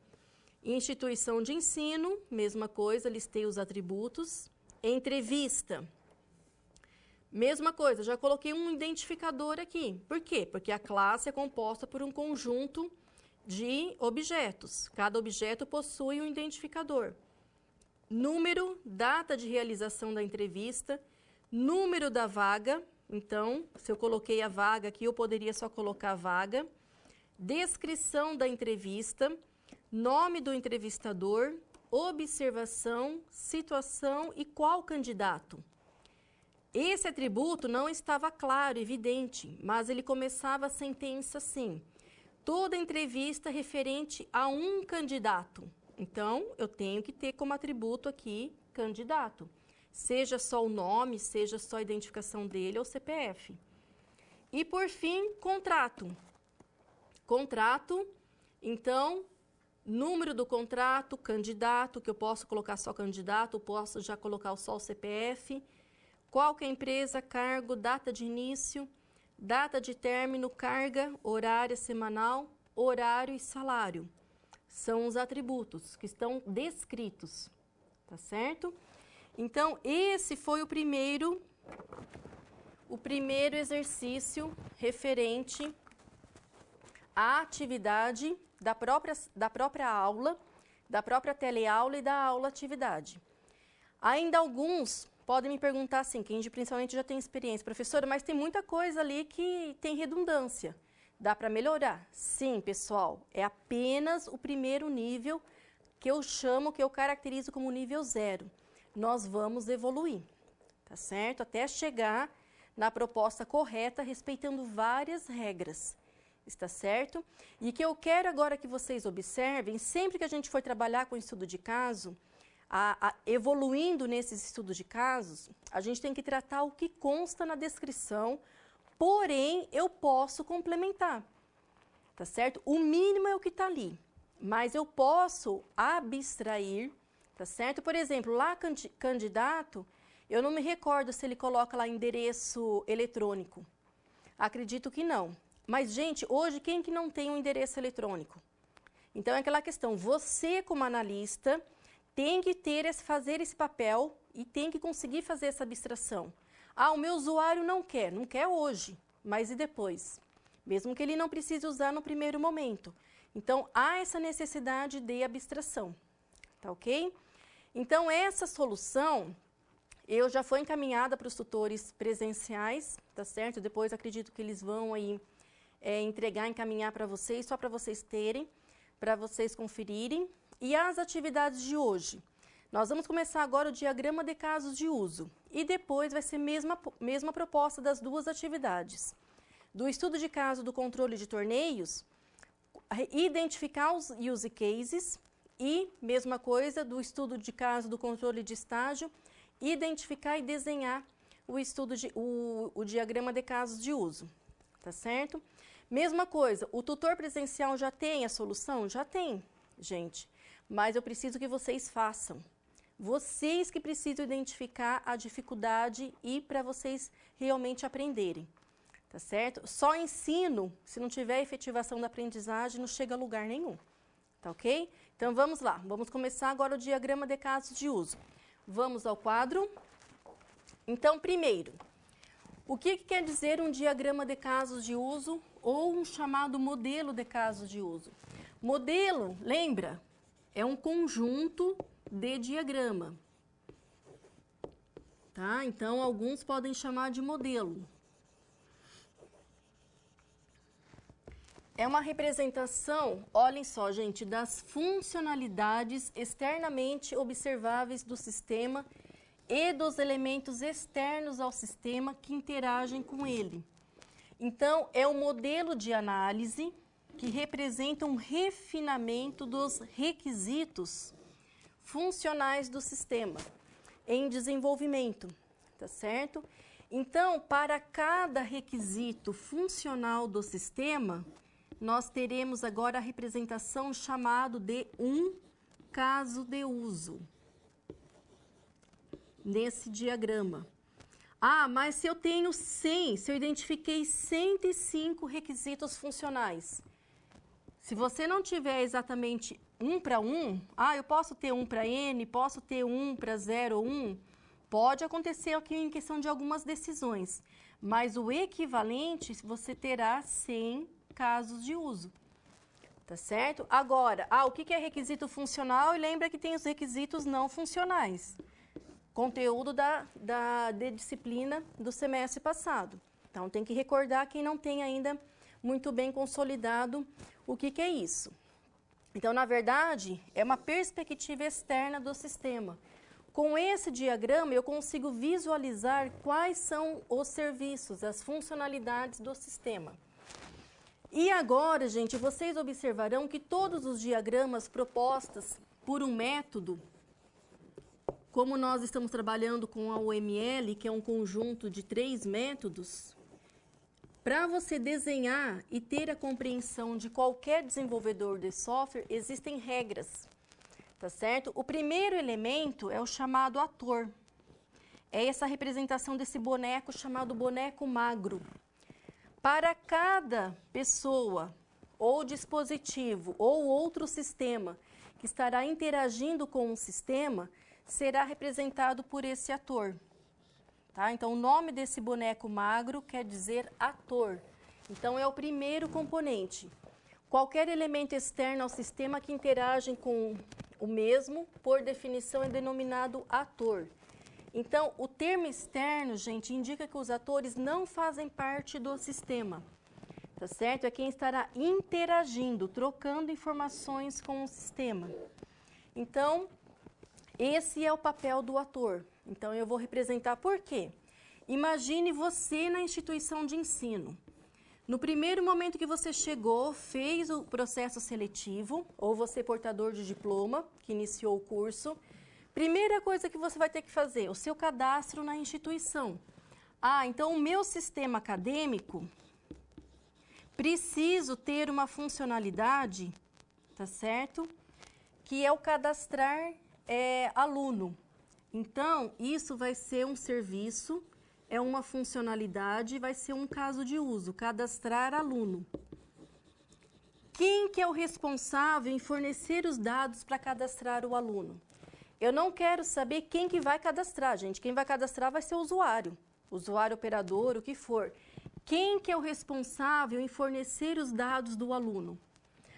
Instituição de ensino, mesma coisa, listei os atributos. Entrevista. Mesma coisa, já coloquei um identificador aqui. Por quê? Porque a classe é composta por um conjunto de objetos. Cada objeto possui um identificador. Número, data de realização da entrevista, número da vaga. Então, se eu coloquei a vaga aqui, eu poderia só colocar a vaga. Descrição da entrevista, nome do entrevistador, observação, situação e qual candidato. Esse atributo não estava claro, evidente, mas ele começava a sentença assim. Toda entrevista referente a um candidato. Então, eu tenho que ter como atributo aqui candidato. Seja só o nome, seja só a identificação dele ou CPF. E, por fim, contrato. Contrato, então, número do contrato, candidato, que eu posso colocar só candidato, eu posso já colocar só o CPF. Qual que é a empresa, cargo, data de início, data de término, carga, horária semanal, horário e salário. São os atributos que estão descritos, tá certo? Então, esse foi o primeiro exercício referente à atividade da própria aula, da própria teleaula e da aula atividade. Ainda alguns podem me perguntar assim, quem principalmente já tem experiência, professora, mas tem muita coisa ali que tem redundância. Dá para melhorar? Sim, pessoal, é apenas o primeiro nível que eu chamo, que eu caracterizo como nível 0. Nós vamos evoluir, tá certo? Até chegar na proposta correta, respeitando várias regras, está certo? E que eu quero agora que vocês observem, sempre que a gente for trabalhar com estudo de caso, evoluindo nesses estudos de casos, a gente tem que tratar o que consta na descrição, porém, eu posso complementar, tá certo? O mínimo é o que está ali, mas eu posso abstrair, tá certo? Por exemplo, lá candidato, eu não me recordo se ele coloca lá endereço eletrônico. Acredito que não. Mas, gente, hoje, quem que não tem um endereço eletrônico? Então, é aquela questão, você como analista tem que fazer esse papel e tem que conseguir fazer essa abstração. Ah, o meu usuário não quer hoje, mas e depois? Mesmo que ele não precise usar no primeiro momento. Então, há essa necessidade de abstração, tá ok? Então, essa solução, eu já foi encaminhada para os tutores presenciais, tá certo? Depois, acredito que eles vão aí encaminhar para vocês, só para vocês terem, para vocês conferirem. E as atividades de hoje? Nós vamos começar agora o diagrama de casos de uso. E depois vai ser mesma proposta das duas atividades. Do estudo de caso do controle de torneios, identificar os use cases e, mesma coisa, do estudo de caso do controle de estágio, identificar e desenhar o diagrama de casos de uso. Tá certo? Mesma coisa, o tutor presencial já tem a solução? Já tem, gente. Mas eu preciso que vocês façam. Vocês que precisam identificar a dificuldade e para vocês realmente aprenderem, tá certo? Só ensino, se não tiver efetivação da aprendizagem, não chega a lugar nenhum, tá ok? Então, vamos lá. Vamos começar agora o diagrama de casos de uso. Vamos ao quadro. Então, primeiro, o que quer dizer um diagrama de casos de uso ou um chamado modelo de casos de uso? Modelo, lembra? É um conjunto de diagrama, tá? Então, alguns podem chamar de modelo. É uma representação, olhem só, gente, das funcionalidades externamente observáveis do sistema e dos elementos externos ao sistema que interagem com ele. Então, é um modelo de análise que representa um refinamento dos requisitos funcionais do sistema em desenvolvimento, tá certo? Então, para cada requisito funcional do sistema, nós teremos agora a representação chamado de um caso de uso, nesse diagrama. Ah, mas se eu tenho 100, se eu identifiquei 105 requisitos funcionais, se você não tiver exatamente 1 para 1, eu posso ter 1 para N, posso ter 1 para 0 ou 1, pode acontecer aqui em questão de algumas decisões, mas o equivalente você terá 100 casos de uso, tá certo? Agora, o que é requisito funcional? E lembra que tem os requisitos não funcionais, conteúdo da disciplina do semestre passado. Então, tem que recordar quem não tem ainda muito bem consolidado o que é isso. Então, na verdade, é uma perspectiva externa do sistema. Com esse diagrama, eu consigo visualizar quais são os serviços, as funcionalidades do sistema. E agora, gente, vocês observarão que todos os diagramas propostos por um método, como nós estamos trabalhando com a UML, que é um conjunto de 3 métodos, para você desenhar e ter a compreensão de qualquer desenvolvedor de software, existem regras, tá certo? O primeiro elemento é o chamado ator. É essa representação desse boneco chamado boneco magro. Para cada pessoa, ou dispositivo, ou outro sistema que estará interagindo com o sistema, será representado por esse ator. Tá? Então, o nome desse boneco magro quer dizer ator. Então, é o primeiro componente. Qualquer elemento externo ao sistema que interage com o mesmo, por definição, é denominado ator. Então, o termo externo, gente, indica que os atores não fazem parte do sistema, tá certo? É quem estará interagindo, trocando informações com o sistema. Então, esse é o papel do ator. Então, eu vou representar por quê? Imagine você na instituição de ensino. No primeiro momento que você chegou, fez o processo seletivo, ou você é portador de diploma, que iniciou o curso, primeira coisa que você vai ter que fazer, o seu cadastro na instituição. Então o meu sistema acadêmico, preciso ter uma funcionalidade, tá certo? Que é o cadastrar aluno. Então, isso vai ser um serviço, é uma funcionalidade, vai ser um caso de uso, cadastrar aluno. Quem que é o responsável em fornecer os dados para cadastrar o aluno? Eu não quero saber quem que vai cadastrar, gente. Quem vai cadastrar vai ser o usuário operador, o que for. Quem que é o responsável em fornecer os dados do aluno?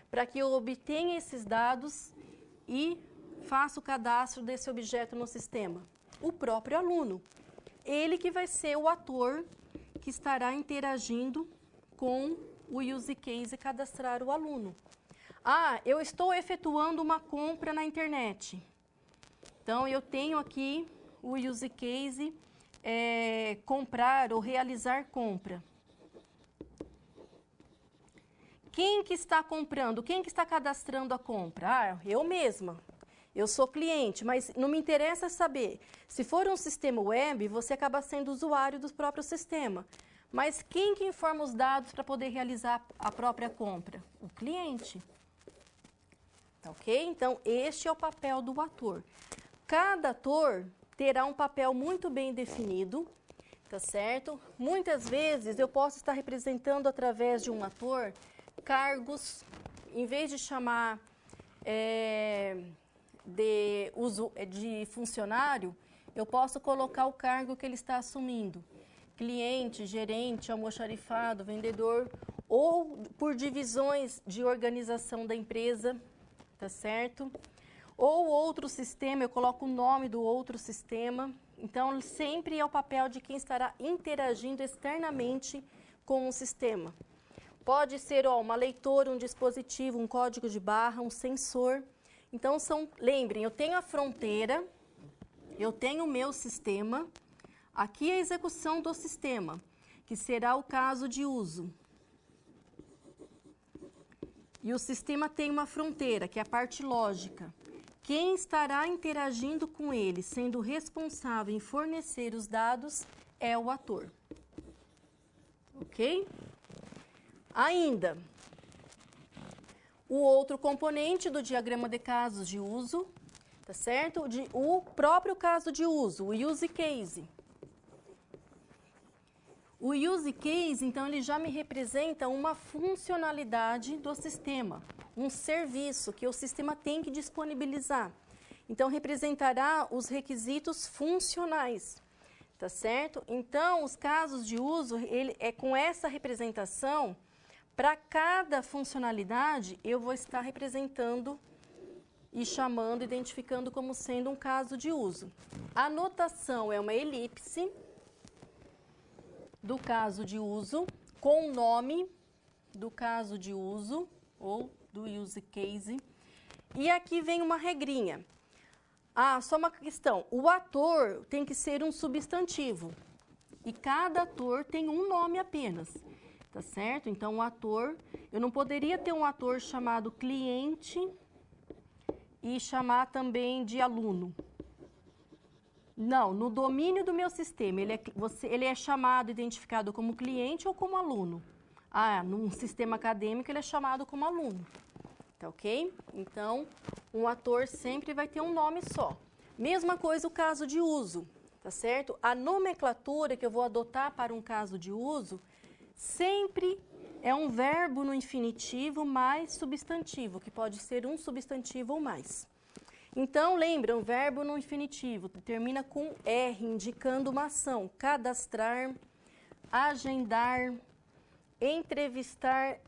Para que eu obtenha esses dados e faça o cadastro desse objeto no sistema? O próprio aluno. Ele que vai ser o ator que estará interagindo com o use case e cadastrar o aluno. Eu estou efetuando uma compra na internet. Então, eu tenho aqui o use case, comprar ou realizar compra. Quem que está comprando? Quem que está cadastrando a compra? Eu mesma. Eu sou cliente, mas não me interessa saber. Se for um sistema web, você acaba sendo usuário do próprio sistema. Mas quem que informa os dados para poder realizar a própria compra? O cliente. Tá ok? Então, este é o papel do ator. Cada ator terá um papel muito bem definido, tá certo? Muitas vezes eu posso estar representando através de um ator cargos, em vez de chamar de funcionário, eu posso colocar o cargo que ele está assumindo. Cliente, gerente, almoxarifado, vendedor, ou por divisões de organização da empresa, tá certo? Ou outro sistema, eu coloco o nome do outro sistema. Então, sempre é o papel de quem estará interagindo externamente com o sistema. Pode ser uma leitora, um dispositivo, um código de barra, um sensor. Então, lembrem, eu tenho a fronteira, eu tenho o meu sistema, aqui é a execução do sistema, que será o caso de uso. E o sistema tem uma fronteira, que é a parte lógica. Quem estará interagindo com ele, sendo responsável em fornecer os dados, é o ator. Ok? Ainda, o outro componente do diagrama de casos de uso, tá certo? O próprio caso de uso, o use case. O use case, então, ele já me representa uma funcionalidade do sistema, um serviço que o sistema tem que disponibilizar. Então, representará os requisitos funcionais, tá certo? Então, os casos de uso, ele é com essa representação, para cada funcionalidade, eu vou estar representando e chamando, identificando como sendo um caso de uso. A notação é uma elipse do caso de uso, com o nome do caso de uso, ou do use case. E aqui vem uma regrinha. Ah, só uma questão. O ator tem que ser um substantivo. E cada ator tem um nome apenas. Tá certo? Então, o ator, eu não poderia ter um ator chamado cliente e chamar também de aluno. Não, no domínio do meu sistema, ele é chamado, identificado como cliente ou como aluno. Ah, num sistema acadêmico, ele é chamado como aluno. Tá ok? Então, um ator sempre vai ter um nome só. Mesma coisa o caso de uso, tá certo? A nomenclatura que eu vou adotar para um caso de uso sempre é um verbo no infinitivo mais substantivo, que pode ser um substantivo ou mais. Então, lembra, um verbo no infinitivo termina com R, indicando uma ação. Cadastrar, agendar, entrevistar,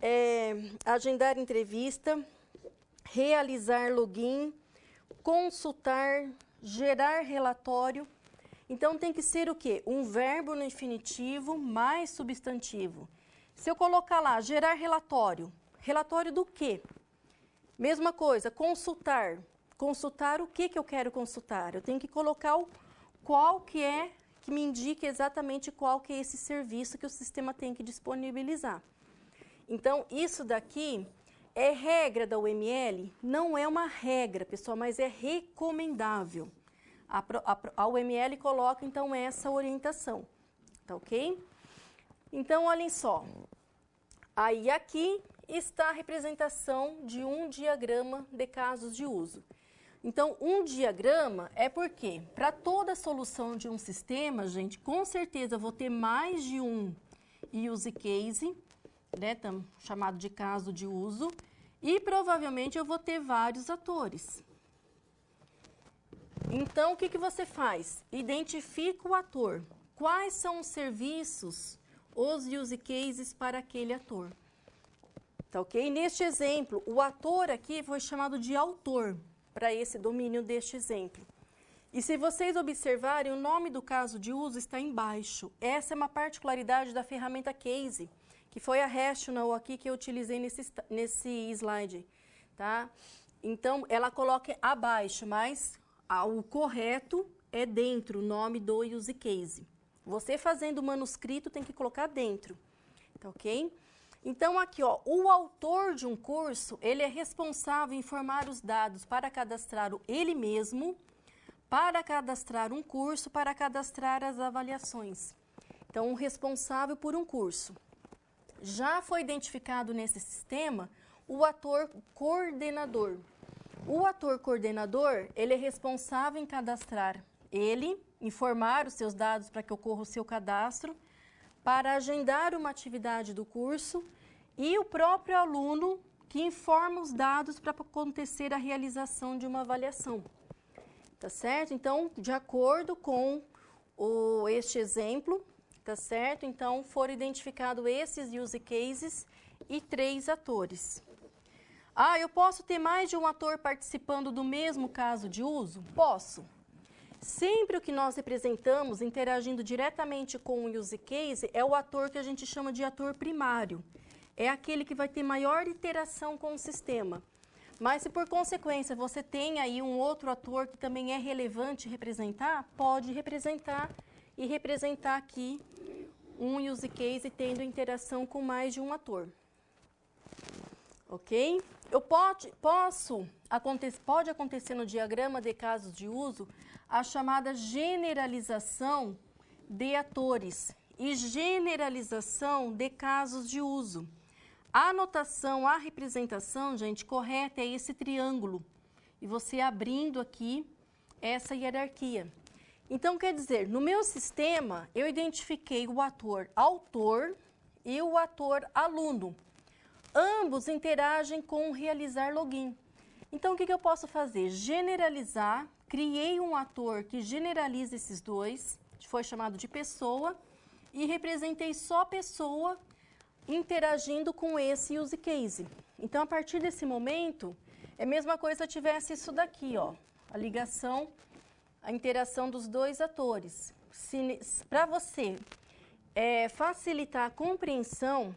agendar entrevista, realizar login, consultar, gerar relatório. Então, tem que ser o quê? Um verbo no infinitivo mais substantivo. Se eu colocar lá, gerar relatório, relatório do quê? Mesma coisa, consultar. Consultar o que eu quero consultar? Eu tenho que colocar qual que é, que me indique exatamente qual que é esse serviço que o sistema tem que disponibilizar. Então, isso daqui é regra da UML? Não é uma regra, pessoal, mas é recomendável. A UML coloca, então, essa orientação, tá ok? Então, olhem só. Aí, aqui está a representação de um diagrama de casos de uso. Então, um diagrama é porque, para toda solução de um sistema, gente, com certeza eu vou ter mais de um use case, né, chamado de caso de uso, e provavelmente eu vou ter vários atores. Então, o que você faz? Identifica o ator. Quais são os serviços, os use cases para aquele ator? Tá ok? Neste exemplo, o ator aqui foi chamado de autor, para esse domínio deste exemplo. E se vocês observarem, o nome do caso de uso está embaixo. Essa é uma particularidade da ferramenta Case, que foi a Rational aqui que eu utilizei nesse slide, tá? Então, ela coloca abaixo, mas o correto é dentro, o nome do use case. Você fazendo o manuscrito tem que colocar dentro, tá ok? Então, aqui, ó, o autor de um curso, ele é responsável em informar os dados para cadastrar ele mesmo, para cadastrar um curso, para cadastrar as avaliações. Então, o responsável por um curso. Já foi identificado nesse sistema o ator coordenador. O ator coordenador, ele é responsável em cadastrar ele, informar os seus dados para que ocorra o seu cadastro, para agendar uma atividade do curso, e o próprio aluno que informa os dados para acontecer a realização de uma avaliação. Tá certo? Então, de acordo com este exemplo, tá certo? Então, foram identificados esses use cases e 3 atores. Ah, eu posso ter mais de um ator participando do mesmo caso de uso? Posso. Sempre o que nós representamos, interagindo diretamente com o use case, é o ator que a gente chama de ator primário. É aquele que vai ter maior interação com o sistema. Mas se por consequência você tem aí um outro ator que também é relevante representar, pode representar e representar aqui um use case tendo interação com mais de um ator. Ok? Pode acontecer no diagrama de casos de uso a chamada generalização de atores e generalização de casos de uso. A anotação, a representação, gente, correta é esse triângulo. E você abrindo aqui essa hierarquia. Então, quer dizer, no meu sistema, eu identifiquei o ator autor e o ator aluno. Ambos interagem com o realizar login. Então, o que eu posso fazer? Generalizar, criei um ator que generaliza esses dois, foi chamado de pessoa, e representei só pessoa interagindo com esse use case. Então, a partir desse momento, é a mesma coisa se eu tivesse isso daqui, ó, a ligação, a interação dos dois atores. Para você facilitar a compreensão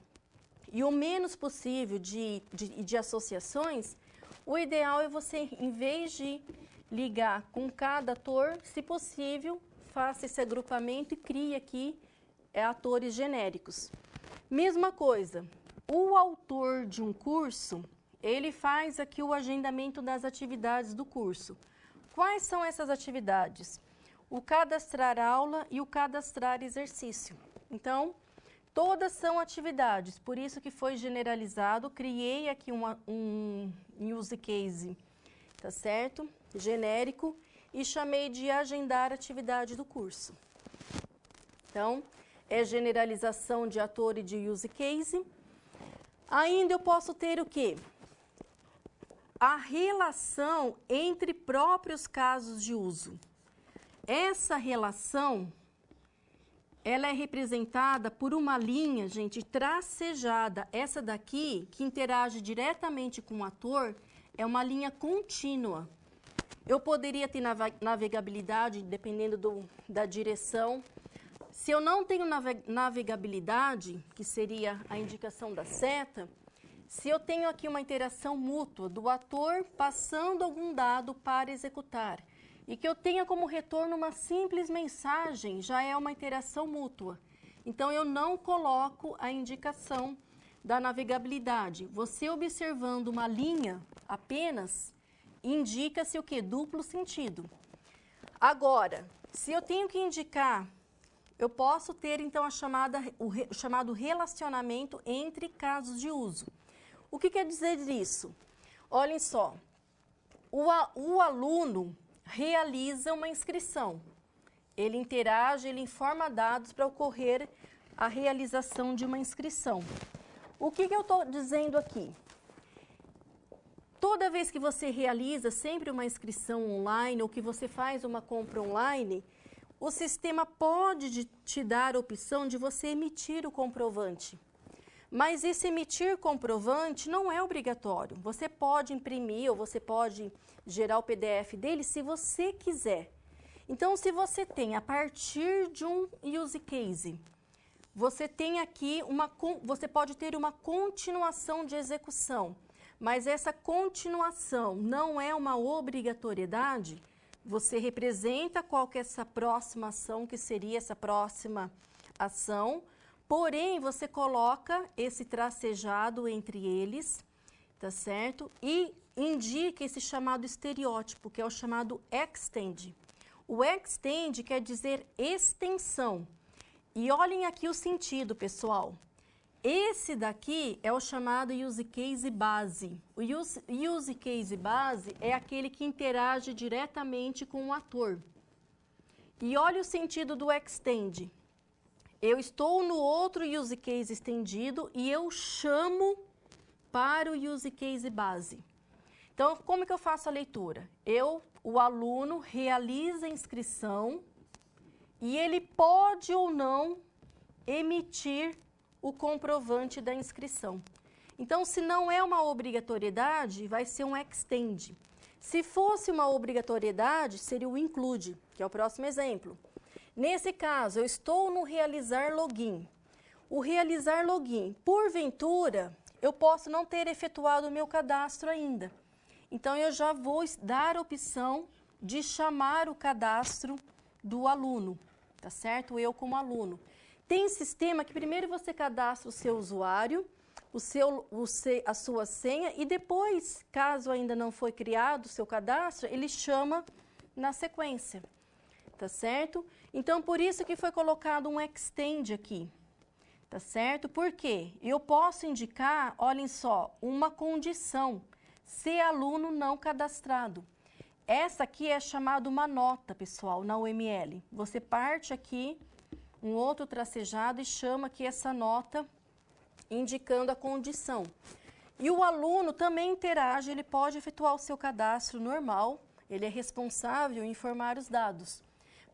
e o menos possível de associações, o ideal é você, em vez de ligar com cada ator, se possível, faça esse agrupamento e crie aqui atores genéricos. Mesma coisa, o autor de um curso, ele faz aqui o agendamento das atividades do curso. Quais são essas atividades? O cadastrar aula e o cadastrar exercício. Então, todas são atividades, por isso que foi generalizado, criei aqui um use case, tá certo? Genérico, e chamei de agendar atividade do curso. Então, é generalização de ator e de use case. Ainda eu posso ter o quê? A relação entre próprios casos de uso. Essa relação, ela é representada por uma linha, gente, tracejada. Essa daqui, que interage diretamente com o ator, é uma linha contínua. Eu poderia ter navegabilidade, dependendo da direção. Se eu não tenho navegabilidade, que seria a indicação da seta, se eu tenho aqui uma interação mútua do ator passando algum dado para executar e que eu tenha como retorno uma simples mensagem, já é uma interação mútua. Então, eu não coloco a indicação da navegabilidade. Você observando uma linha apenas, indica-se o quê? Duplo sentido. Agora, se eu tenho que indicar, eu posso ter, então, o chamado relacionamento entre casos de uso. O que quer dizer isso? Olhem só, o aluno realiza uma inscrição. Ele interage, ele informa dados para ocorrer a realização de uma inscrição. O que eu estou dizendo aqui? Toda vez que você realiza sempre uma inscrição online ou que você faz uma compra online, o sistema pode te dar a opção de você emitir o comprovante. Mas esse emitir comprovante não é obrigatório. Você pode imprimir ou você pode gerar o PDF dele se você quiser. Então, se você tem a partir de um use case, você tem aqui você pode ter uma continuação de execução, mas essa continuação não é uma obrigatoriedade. Você representa qual que é essa próxima ação, que seria essa próxima ação. Porém, você coloca esse tracejado entre eles, tá certo? E indica esse chamado estereótipo, que é o chamado extend. O extend quer dizer extensão. E olhem aqui o sentido, pessoal. Esse daqui é o chamado use case base. O use case base é aquele que interage diretamente com o ator. E olha o sentido do extend. Eu estou no outro use case estendido e eu chamo para o use case base. Então, como que eu faço a leitura? O aluno realiza a inscrição e ele pode ou não emitir o comprovante da inscrição. Então, se não é uma obrigatoriedade, vai ser um extend. Se fosse uma obrigatoriedade, seria o include, que é o próximo exemplo. Nesse caso, eu estou no realizar login. O realizar login, porventura, eu posso não ter efetuado o meu cadastro ainda. Então, eu já vou dar a opção de chamar o cadastro do aluno, tá certo? Eu como aluno. Tem sistema que primeiro você cadastra o seu usuário, a sua senha e depois, caso ainda não foi criado o seu cadastro, ele chama na sequência, tá certo? Então, por isso que foi colocado um extend aqui, tá certo? Por quê? Eu posso indicar, olhem só, uma condição, ser aluno não cadastrado. Essa aqui é chamada uma nota, pessoal, na UML. Você parte aqui, um outro tracejado e chama aqui essa nota, indicando a condição. E o aluno também interage, ele pode efetuar o seu cadastro normal, ele é responsável em informar os dados.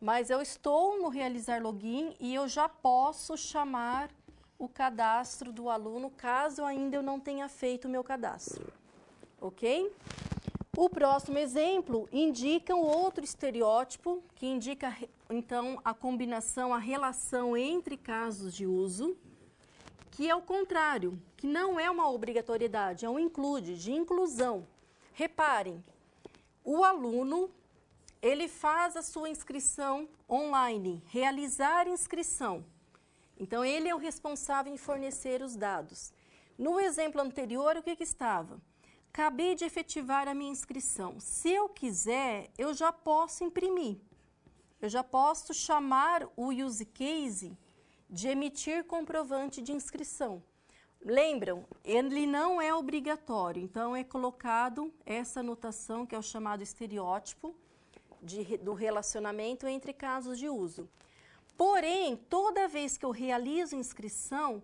Mas eu estou no realizar login e eu já posso chamar o cadastro do aluno, caso ainda eu não tenha feito o meu cadastro. Ok? O próximo exemplo indica um outro estereótipo, que indica, então, a combinação, a relação entre casos de uso, que é o contrário, que não é uma obrigatoriedade, é um include, de inclusão. Reparem, o aluno, ele faz a sua inscrição online, realizar inscrição. Então, ele é o responsável em fornecer os dados. No exemplo anterior, o que estava? Acabei de efetivar a minha inscrição. Se eu quiser, eu já posso imprimir. Eu já posso chamar o use case de emitir comprovante de inscrição. Lembram, ele não é obrigatório, então é colocado essa anotação, que é o chamado estereótipo do relacionamento entre casos de uso. Porém, toda vez que eu realizo inscrição,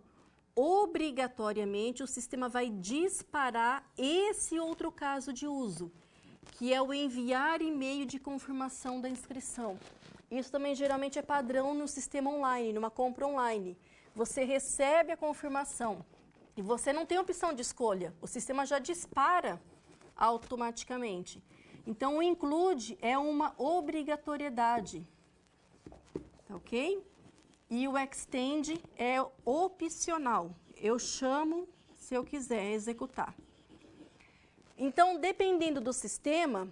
obrigatoriamente o sistema vai disparar esse outro caso de uso, que é o enviar e-mail de confirmação da inscrição. Isso também geralmente é padrão no sistema online, numa compra online. Você recebe a confirmação e você não tem opção de escolha, o sistema já dispara automaticamente. Então, o include é uma obrigatoriedade, ok? E o extend é opcional, eu chamo se eu quiser executar. Então, dependendo do sistema,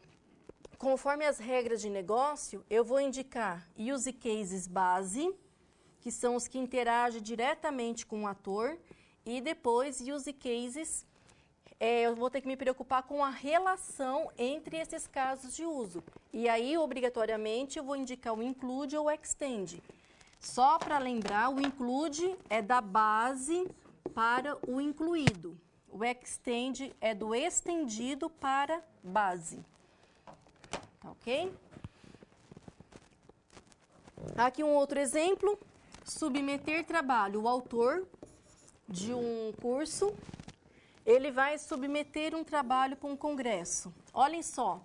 conforme as regras de negócio, eu vou indicar use cases base, que são os que interagem diretamente com o ator, e depois use cases, eu vou ter que me preocupar com a relação entre esses casos de uso. E aí, obrigatoriamente, eu vou indicar o include ou o extend. Só para lembrar, o include é da base para o incluído. O extend é do estendido para base. Tá ok? Aqui um outro exemplo. Submeter trabalho. O autor de um curso, ele vai submeter um trabalho para um congresso. Olhem só.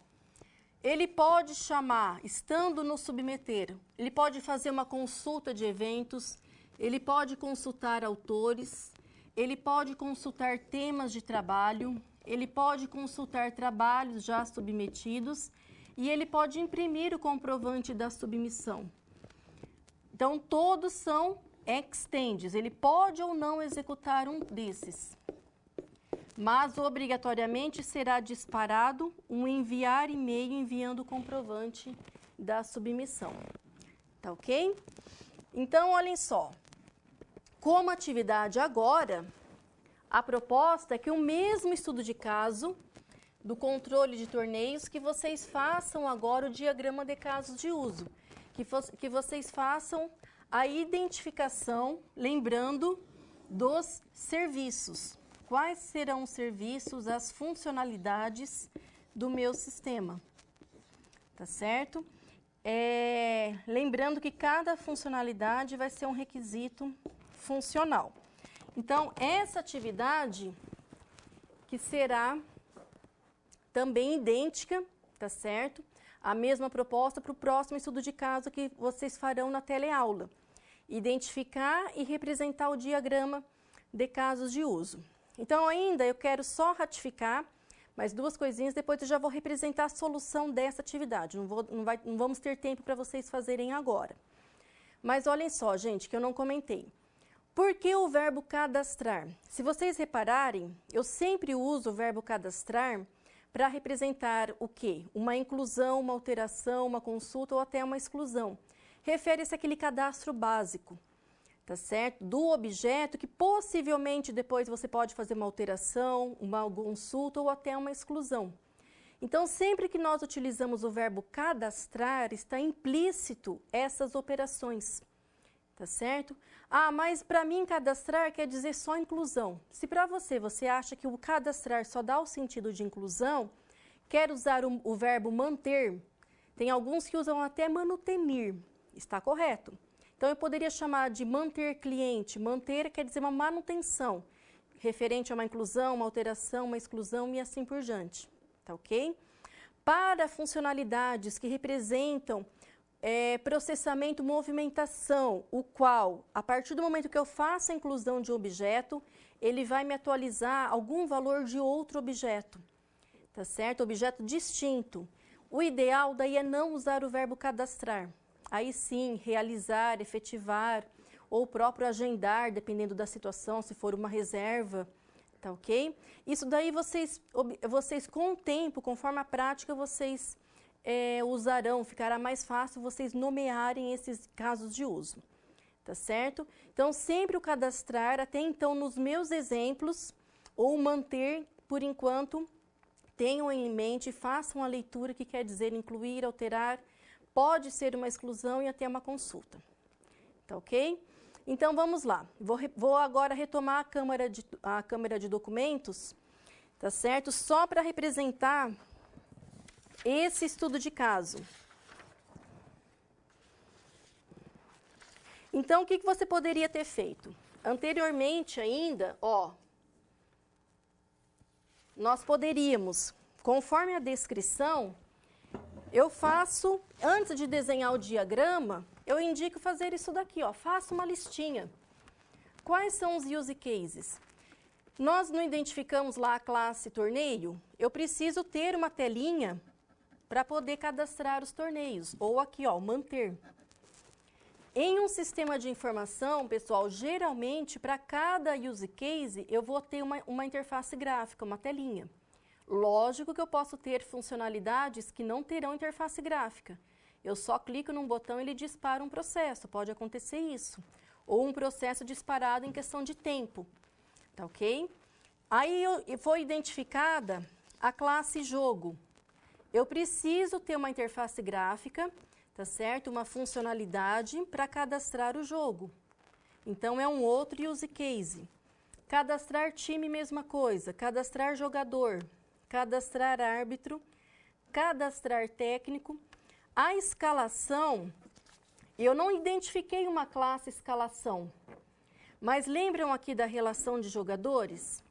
Ele pode chamar, estando no submeter, ele pode fazer uma consulta de eventos, ele pode consultar autores, ele pode consultar temas de trabalho, ele pode consultar trabalhos já submetidos e ele pode imprimir o comprovante da submissão. Então, todos são extends, ele pode ou não executar um desses. Mas, obrigatoriamente, será disparado um enviar e-mail enviando o comprovante da submissão. Tá ok? Então, olhem só. Como atividade agora, a proposta é que o mesmo estudo de caso do controle de torneios, que vocês façam agora o diagrama de casos de uso. Que vocês façam a identificação, lembrando dos serviços. Quais serão os serviços, as funcionalidades do meu sistema, tá certo? Lembrando que cada funcionalidade vai ser um requisito funcional. Então, essa atividade que será também idêntica, tá certo? A mesma proposta para o próximo estudo de caso que vocês farão na teleaula. Identificar e representar o diagrama de casos de uso. Então, ainda eu quero só ratificar mais duas coisinhas, depois eu já vou representar a solução dessa atividade. Não vamos ter tempo para vocês fazerem agora. Mas olhem só, gente, que eu não comentei. Por que o verbo cadastrar? Se vocês repararem, eu sempre uso o verbo cadastrar para representar o quê? Uma inclusão, uma alteração, uma consulta ou até uma exclusão. Refere-se àquele cadastro básico, tá certo? Do objeto que possivelmente depois você pode fazer uma alteração, uma consulta ou até uma exclusão. Então, sempre que nós utilizamos o verbo cadastrar, está implícito essas operações, tá certo? Ah, mas para mim cadastrar quer dizer só inclusão. Se para você acha que o cadastrar só dá o sentido de inclusão, quer usar o verbo manter, tem alguns que usam até manutenir, está correto. Então, eu poderia chamar de manter cliente. Manter quer dizer uma manutenção, referente a uma inclusão, uma alteração, uma exclusão e assim por diante. Tá ok? Para funcionalidades que representam processamento, movimentação, o qual, a partir do momento que eu faço a inclusão de um objeto, ele vai me atualizar algum valor de outro objeto. Tá certo? Objeto distinto. O ideal daí é não usar o verbo cadastrar. Aí sim, realizar, efetivar, ou o próprio agendar, dependendo da situação, se for uma reserva, tá ok? Isso daí vocês com o tempo, conforme a prática, vocês usarão, ficará mais fácil vocês nomearem esses casos de uso, tá certo? Então, sempre o cadastrar, até então nos meus exemplos, ou manter, por enquanto, tenham em mente e façam a leitura que quer dizer incluir, alterar, pode ser uma exclusão e até uma consulta, tá ok? Então, vamos lá. Vou agora retomar a câmera de documentos, tá certo? Só para representar esse estudo de caso. Então, o que você poderia ter feito? Anteriormente ainda, nós poderíamos, conforme a descrição, eu faço, antes de desenhar o diagrama, eu indico fazer isso daqui, faço uma listinha. Quais são os use cases? Nós não identificamos lá a classe torneio, eu preciso ter uma telinha para poder cadastrar os torneios, ou aqui, manter. Em um sistema de informação, pessoal, geralmente, para cada use case, eu vou ter uma interface gráfica, uma telinha. Lógico que eu posso ter funcionalidades que não terão interface gráfica. Eu só clico num botão e ele dispara um processo, pode acontecer isso. Ou um processo disparado em questão de tempo, tá ok? Aí foi identificada a classe jogo. Eu preciso ter uma interface gráfica, tá certo? Uma funcionalidade para cadastrar o jogo. Então, é um outro use case. Cadastrar time, mesma coisa. Cadastrar jogador. Cadastrar árbitro. Cadastrar técnico. A escalação, eu não identifiquei uma classe escalação. Mas lembram aqui da relação de jogadores?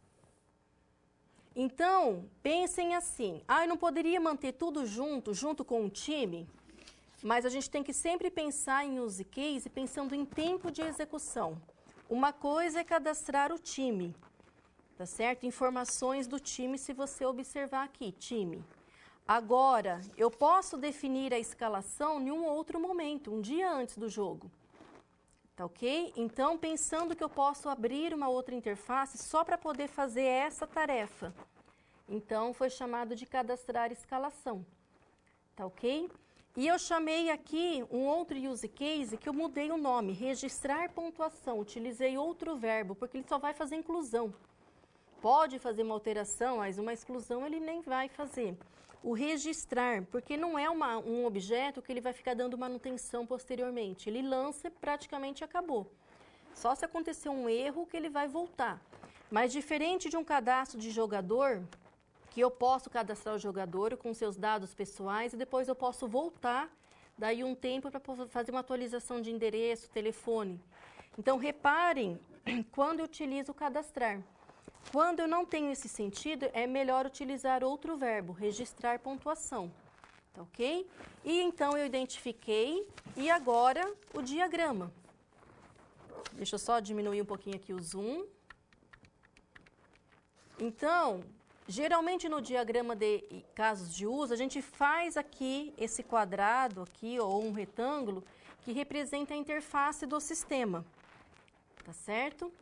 Então, pensem assim, eu não poderia manter tudo junto com o time, mas a gente tem que sempre pensar em use case pensando em tempo de execução. Uma coisa é cadastrar o time, tá certo? Informações do time, se você observar aqui, time. Agora, eu posso definir a escalação em um outro momento, um dia antes do jogo. Tá ok? Então, pensando que eu posso abrir uma outra interface só para poder fazer essa tarefa. Então, foi chamado de cadastrar escalação. Tá ok? E eu chamei aqui um outro use case que eu mudei o nome, registrar pontuação. Utilizei outro verbo, porque ele só vai fazer inclusão. Pode fazer uma alteração, mas uma exclusão ele nem vai fazer. O registrar, porque não é um objeto que ele vai ficar dando manutenção posteriormente. Ele lança e praticamente acabou. Só se acontecer um erro que ele vai voltar. Mas diferente de um cadastro de jogador, que eu posso cadastrar o jogador com seus dados pessoais e depois eu posso voltar daí um tempo para fazer uma atualização de endereço, telefone. Então, reparem quando eu utilizo cadastrar. Quando eu não tenho esse sentido, é melhor utilizar outro verbo, registrar pontuação, tá ok? E então eu identifiquei, e agora o diagrama. Deixa eu só diminuir um pouquinho aqui o zoom. Então, geralmente no diagrama de casos de uso, a gente faz aqui esse quadrado aqui, ou um retângulo, que representa a interface do sistema, tá certo?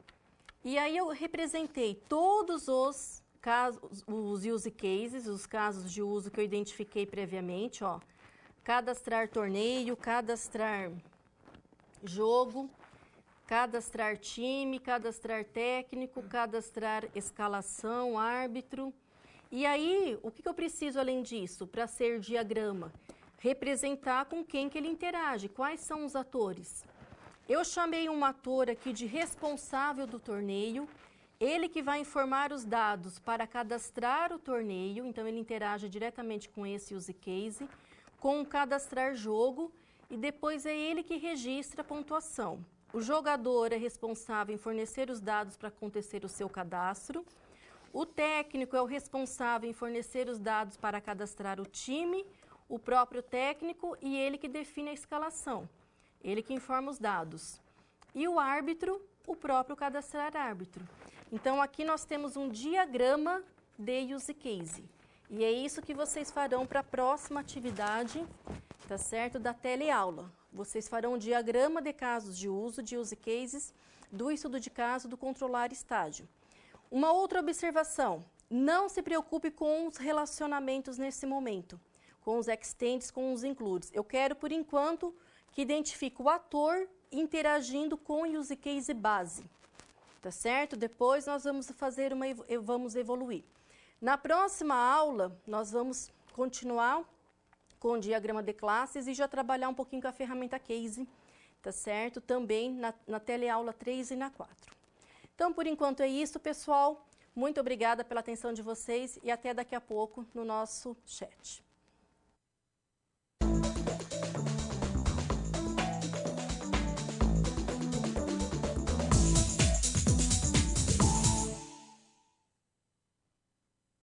E aí eu representei todos os os use cases, os casos de uso que eu identifiquei previamente, ó. Cadastrar torneio, cadastrar jogo, cadastrar time, cadastrar técnico, cadastrar escalação, árbitro. E aí, o que eu preciso além disso para ser diagrama? Representar com quem que ele interage, quais são os atores. Eu chamei um ator aqui de responsável do torneio, ele que vai informar os dados para cadastrar o torneio, então ele interage diretamente com esse use case, com o cadastrar jogo, e depois é ele que registra a pontuação. O jogador é responsável em fornecer os dados para acontecer o seu cadastro. O técnico é o responsável em fornecer os dados para cadastrar o time, o próprio técnico, e ele que define a escalação. Ele que informa os dados. E o árbitro, o próprio cadastrar árbitro. Então, aqui nós temos um diagrama de use case. E é isso que vocês farão para a próxima atividade, tá certo? Da teleaula. Vocês farão um diagrama de casos de uso, de use cases, do estudo de caso, do controlar estágio. Uma outra observação, não se preocupe com os relacionamentos nesse momento, com os extends, com os includes. Eu quero, por enquanto, que identifique o ator interagindo com o use case base, tá certo? Depois nós vamos fazer vamos evoluir. Na próxima aula, nós vamos continuar com o diagrama de classes e já trabalhar um pouquinho com a ferramenta case, tá certo? Também na teleaula 3 e na 4. Então, por enquanto é isso, pessoal. Muito obrigada pela atenção de vocês e até daqui a pouco no nosso chat.